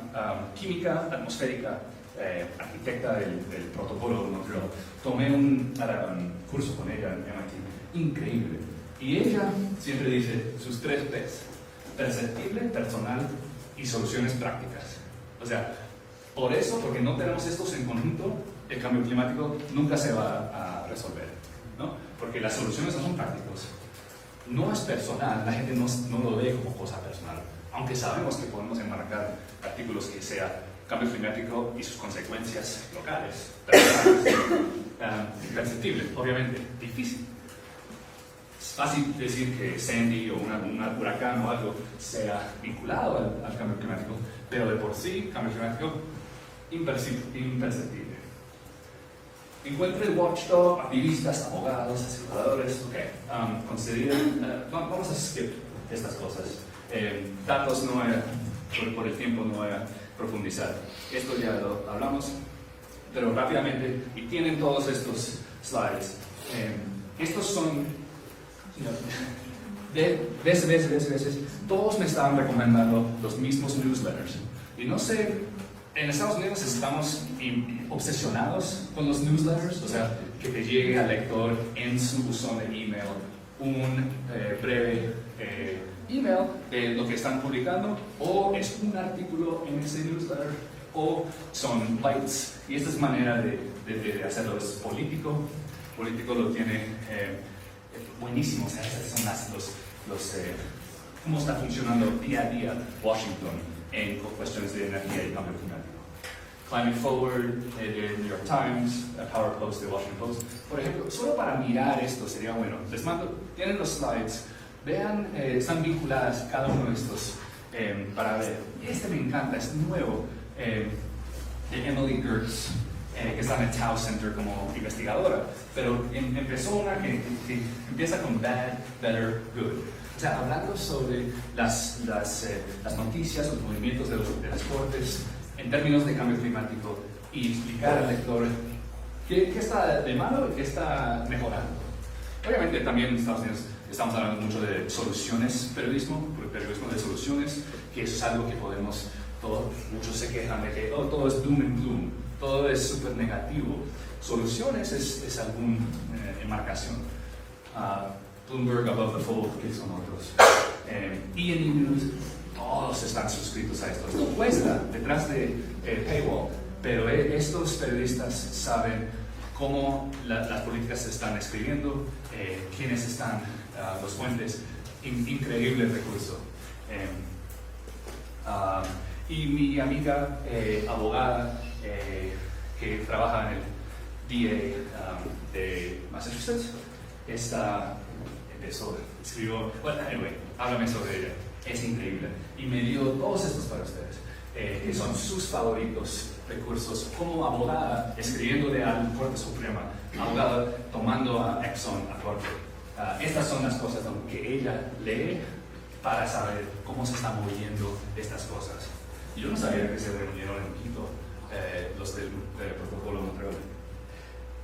química atmosférica, arquitecta del protocolo de Montreal. Tomé un curso con ella en MIT, increíble. Y ella siempre dice sus 3 P's: perceptible, personal y soluciones prácticas. O sea, por eso, porque no tenemos estos en conjunto, el cambio climático nunca se va a resolver, ¿no? Porque las soluciones no son prácticas. No es personal, la gente no lo ve como cosa personal, aunque sabemos que podemos enmarcar artículos que sea cambio climático y sus consecuencias locales, imperceptible, obviamente, difícil. Es fácil decir que Sandy o un huracán o algo sea vinculado al cambio climático, pero de por sí, cambio climático imperceptible. Encuentre watchdog, activistas, abogados, aseguradores. Vamos a skip estas cosas. Datos no voy a, por el tiempo no voy a profundizar. Esto ya lo hablamos, pero rápidamente, y tienen todos estos slides. Estos son, veces, todos me estaban recomendando los mismos newsletters. Y no sé, en Estados Unidos estamos obsesionados con los newsletters, o sea, que te llegue al lector en su buzón de email un breve email de lo que están publicando, o es un artículo en ese newsletter, o son bytes. Y esta es manera de hacerlo. Es político lo tiene buenísimo. O sea, estos son cómo está funcionando día a día Washington en cuestiones de energía y cambio climático. Climate Forward de New York Times, Power Post de Washington Post. Por ejemplo, solo para mirar esto sería bueno. Les mando, tienen los slides, vean, están vinculadas cada uno de estos para ver. Este me encanta, es nuevo, de Emily Gertz, que está en el Tao Center como investigadora, pero empezó una que empieza con bad, better, good. O sea, hablando sobre las noticias, los movimientos de las cortes en términos de cambio climático y explicar al lector qué está de malo y qué está mejorando. Obviamente también en Estados Unidos estamos hablando mucho de soluciones, periodismo de soluciones, que es algo que podemos, muchos se quejan de que todo es doom and gloom, todo es súper negativo. Soluciones es alguna enmarcación. Bloomberg Above the Fold, que son otros. E&E News, todos están suscritos a esto. Esto cuesta detrás de paywall, pero estos periodistas saben cómo las políticas se están escribiendo, quiénes están los fuentes. Increíble recurso. Y mi amiga abogada que trabaja en el DA de Massachusetts, escribió, háblame sobre ella, es increíble. Y me dio todos estos para ustedes, que son sus favoritos recursos como abogada, escribiéndole a la Corte Suprema, abogada tomando a Exxon a corte. Estas son las cosas que ella lee para saber cómo se están moviendo estas cosas. Y yo no sabía que se reunieron en Quito los del protocolo Montreal.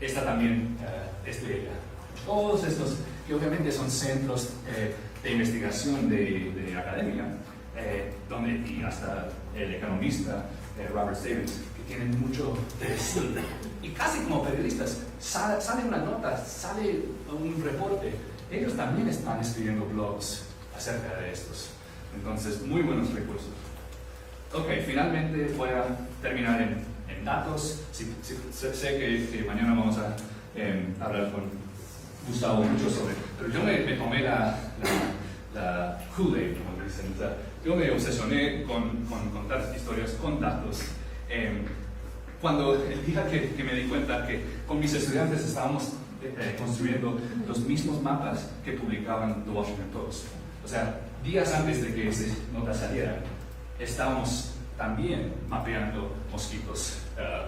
Esta también es de ella. Todos estos, que obviamente son centros de investigación de academia, y hasta el economista Robert Stevens, que tienen mucho que decir. Y casi como periodistas, sale una nota, sale un reporte. Ellos también están escribiendo blogs acerca de estos. Entonces, muy buenos recursos. Ok, finalmente voy a terminar en datos. Sé que mañana vamos a hablar con Gustavo mucho sobre, pero yo me tomé la Kool-Aid, como dicen. O sea, yo me obsesioné con contar historias con datos. Cuando el día que me di cuenta que con mis estudiantes estábamos construyendo los mismos mapas que publicaban The Washington Post. O sea, días antes de que esa nota saliera, estábamos también mapeando mosquitos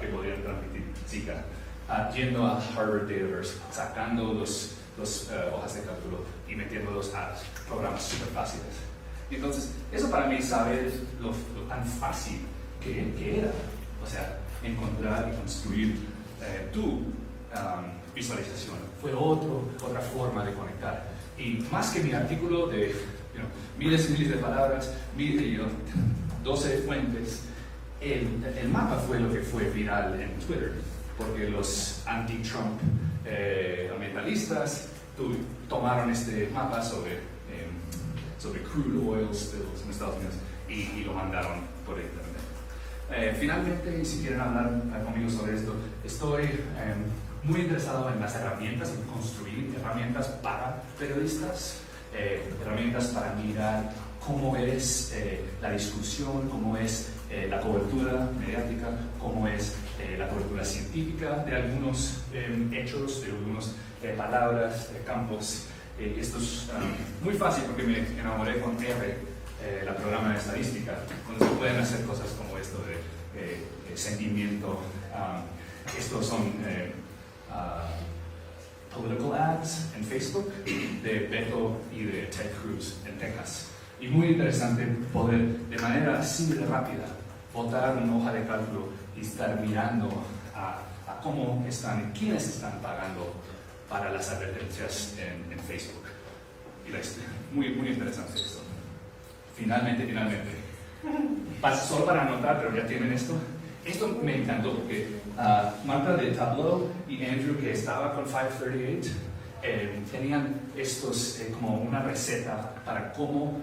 que podrían transmitir Zika. Yendo a Harvard Dataverse, sacando los hojas de cálculo y metiéndolos a programas súper fáciles. Entonces, eso para mí, saber lo tan fácil que era, o sea, encontrar y construir tu visualización, fue otra forma de conectar. Y más que mi artículo de miles y miles de palabras, 12 fuentes, el mapa fue lo que fue viral en Twitter, porque los anti-Trump ambientalistas tomaron este mapa sobre crude oil spills en Estados Unidos y lo mandaron por internet. Finalmente, si quieren hablar conmigo sobre esto, estoy muy interesado en las herramientas, en construir herramientas para periodistas, herramientas para mirar cómo es la discusión, cómo es la cobertura mediática, cómo es la cobertura científica de algunos hechos, de algunas palabras, campos. Esto es muy fácil porque me enamoré con R, la programa de estadística, donde se pueden hacer cosas como esto de sentimiento. Estos son political ads en Facebook de Beto y de Ted Cruz en Texas. Y muy interesante poder de manera así de rápida botar una hoja de cálculo y estar mirando a cómo están, quiénes están pagando para las advertencias en Facebook. Y muy interesante esto. Finalmente, solo para anotar, pero ya tienen esto. Esto me encantó porque Marta de Tableau y Andrew, que estaba con 538, tenían estos como una receta para cómo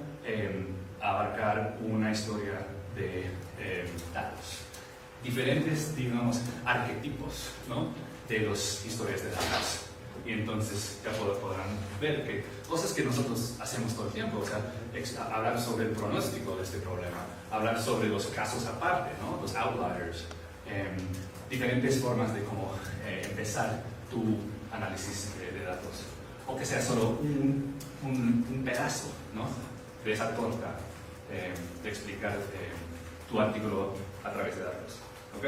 abarcar una historia de datos. Diferentes, digamos, arquetipos, ¿no?, de las historias de datos. Y entonces ya podrán ver que cosas que nosotros hacemos todo el tiempo, o sea, hablar sobre el pronóstico de este problema, hablar sobre los casos aparte, ¿no?, los outliers, diferentes formas de cómo empezar tu análisis de datos, o que sea solo un pedazo, ¿no?, de esa torta de explicar tu artículo a través de datos. ¿Ok?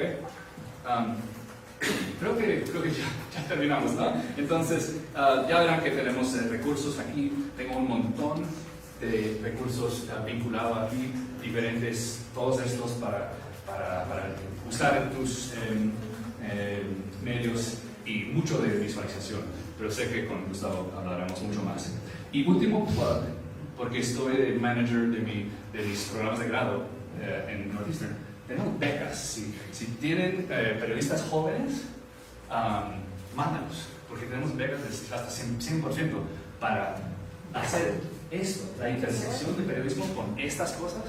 Creo que ya terminamos, ¿no? Entonces, ya verán que tenemos recursos aquí. Tengo un montón de recursos vinculados aquí, diferentes, todos estos para usar en tus medios, y mucho de visualización. Pero sé que con Gustavo hablaremos mucho más. Y último plug, porque estoy de manager de mis programas de grado en Northeastern. Tenemos becas. Si tienen periodistas jóvenes, mándanos, porque tenemos becas de hasta 100% para hacer esto, la intersección de periodismo con estas cosas.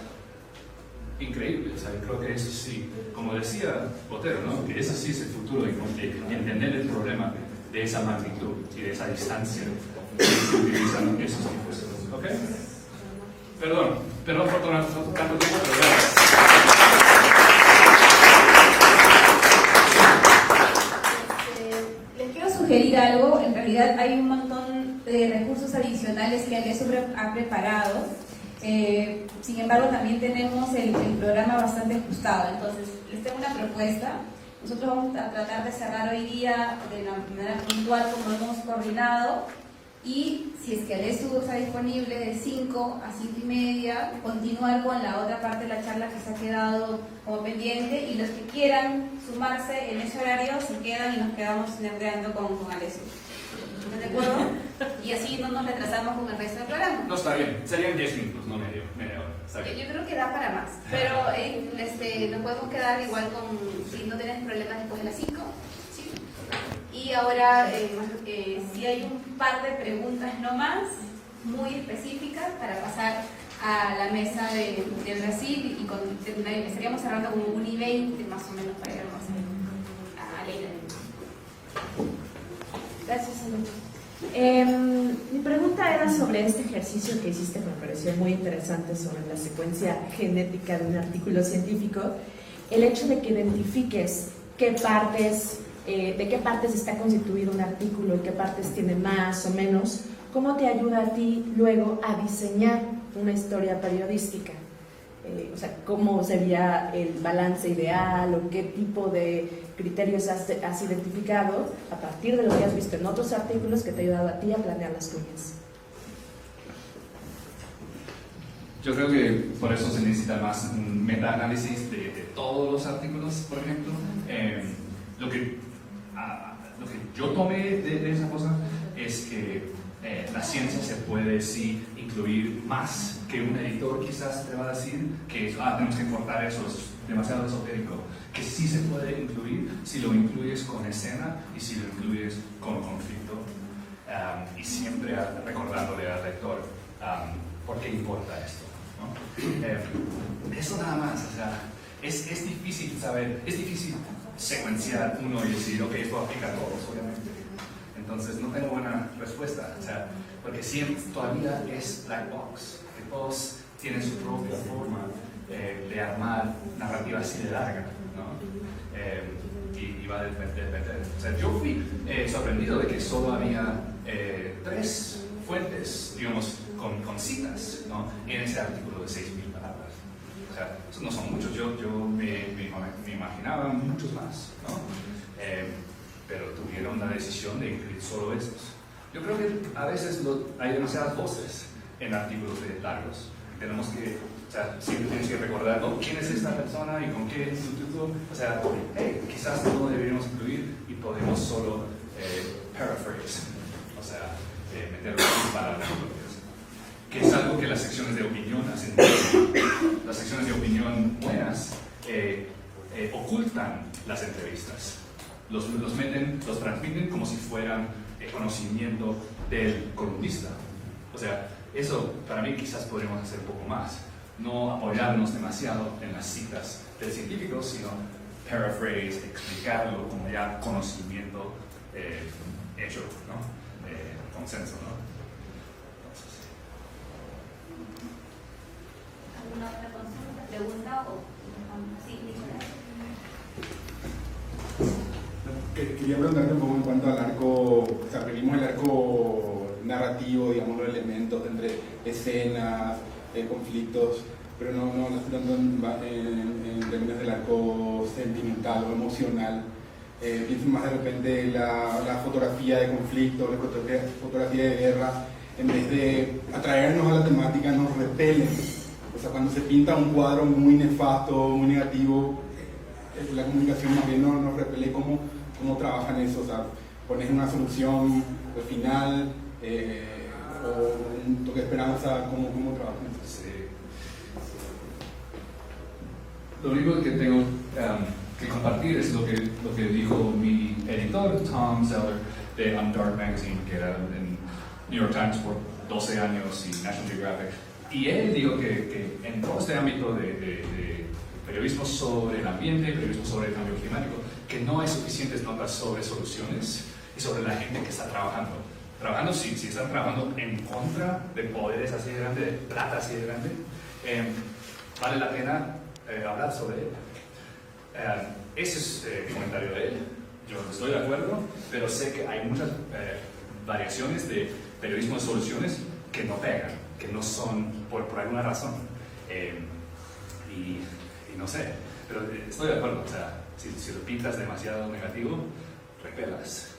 Increíble. O sea, creo que eso sí, como decía Botero, ¿no?, que eso sí es el futuro, de entender el problema de esa magnitud y de esa distancia que se utilizan esos tipos de cosas. ¿Ok? Perdón por tomar tanto tiempo, pero gracias. Les quiero sugerir algo. En realidad hay un montón de recursos adicionales que Alesu ha preparado. Sin embargo, también tenemos el programa bastante ajustado. Entonces, les tengo una propuesta. Nosotros vamos a tratar de cerrar hoy día de la manera puntual como hemos coordinado. Y si es que Alesu está disponible de 5 a 5 y media, continuar con la otra parte de la charla que se ha quedado como pendiente, y los que quieran sumarse en ese horario se quedan y nos quedamos nerdeando con Alesu. ¿Están de acuerdo? Y así no nos retrasamos con el resto del programa. No, está bien. Serían 10 minutos, no media hora. Está bien. Yo creo que da para más, pero nos podemos quedar igual con, si no tienes problemas después de las 5. Y ahora sí hay un par de preguntas nomás, muy específicas, para pasar a la mesa de Brasil, y estaríamos cerrando como 1:20 más o menos para irnos a Leila. Gracias, Salud. Mi pregunta era sobre este ejercicio que hiciste, que me pareció muy interesante, sobre la secuencia genética de un artículo científico. El hecho de que identifiques qué partes... de qué partes está constituido un artículo y qué partes tiene más o menos, ¿cómo te ayuda a ti luego a diseñar una historia periodística? O sea, ¿cómo sería el balance ideal o qué tipo de criterios has identificado a partir de lo que has visto en otros artículos que te ha ayudado a ti a planear las tuyas? Yo creo que por eso se necesita más un metaanálisis de todos los artículos, por ejemplo. Lo que yo tomé de esa cosa es que la ciencia se puede sí incluir más que un editor quizás te va a decir que tenemos que cortar eso, es demasiado esotérico, que sí se puede incluir si lo incluyes con escena y si lo incluyes con conflicto, y siempre recordándole al lector por qué importa esto, ¿no? Eso nada más, o sea, es difícil saber, es difícil secuenciar uno y decir, ok, esto aplica a todos, obviamente. Entonces no tengo buena respuesta, o sea, porque siempre todavía es black box, que todos tienen su propia forma de armar narrativa así de larga, ¿no? Y va a depender. O sea, yo fui sorprendido de que solo había 3 fuentes, digamos, con citas, ¿no? En ese artículo de 6.000 palabras. O sea, esos no son muchos, yo me imaginaba muchos más, ¿no? Pero tuvieron la decisión de incluir solo estos. Yo creo que a veces hay demasiadas voces en artículos largos. Tenemos que, o sea, siempre tienes que recordar, ¿no? ¿Quién es esta persona y con qué instituto? O sea, hey, quizás no lo deberíamos incluir y podemos solo paraphrase, o sea, meterlo en palabras propias. Que es algo que las secciones de opinión hacen. Las secciones de opinión buenas ocultan las entrevistas. Los transmiten como si fueran conocimiento del columnista. O sea, eso para mí quizás podríamos hacer un poco más. No apoyarnos demasiado en las citas del científico, sino paraphrase, explicarlo como ya conocimiento hecho, ¿no? Consenso, ¿no? Entonces. ¿Alguna otra consulta, pregunta o sí, Nicolás? Quería preguntarte un poco en cuanto al arco, o sea, vimos el arco narrativo, digamos, los elementos entre escenas, conflictos, pero no en términos del arco sentimental o emocional. Pienso más de repente la fotografía de conflicto, la fotografía de guerra, en vez de atraernos a la temática, nos repelen. O sea, cuando se pinta un cuadro muy nefasto, muy negativo, la comunicación más bien nos repele. ¿Cómo trabajan eso? O sea, pones una solución al final, o un toque de esperanza, ¿cómo trabajan eso? Sí. Lo único que tengo que compartir es lo que dijo mi editor, Tom Zeller, de Dark Magazine, que era en New York Times por 12 años y National Geographic. Y él dijo que en todo este ámbito de periodismo sobre el ambiente, periodismo sobre el cambio climático, que no hay suficientes notas sobre soluciones y sobre la gente que está trabajando. Si están trabajando en contra de poderes así de grandes, de plata así de grande, vale la pena hablar sobre él. Ese es el comentario de él. Yo estoy de acuerdo, pero sé que hay muchas variaciones de periodismo de soluciones que no pegan, que no son por alguna razón. Y no sé, pero estoy de acuerdo. O sea, si lo pintas demasiado negativo, repelas.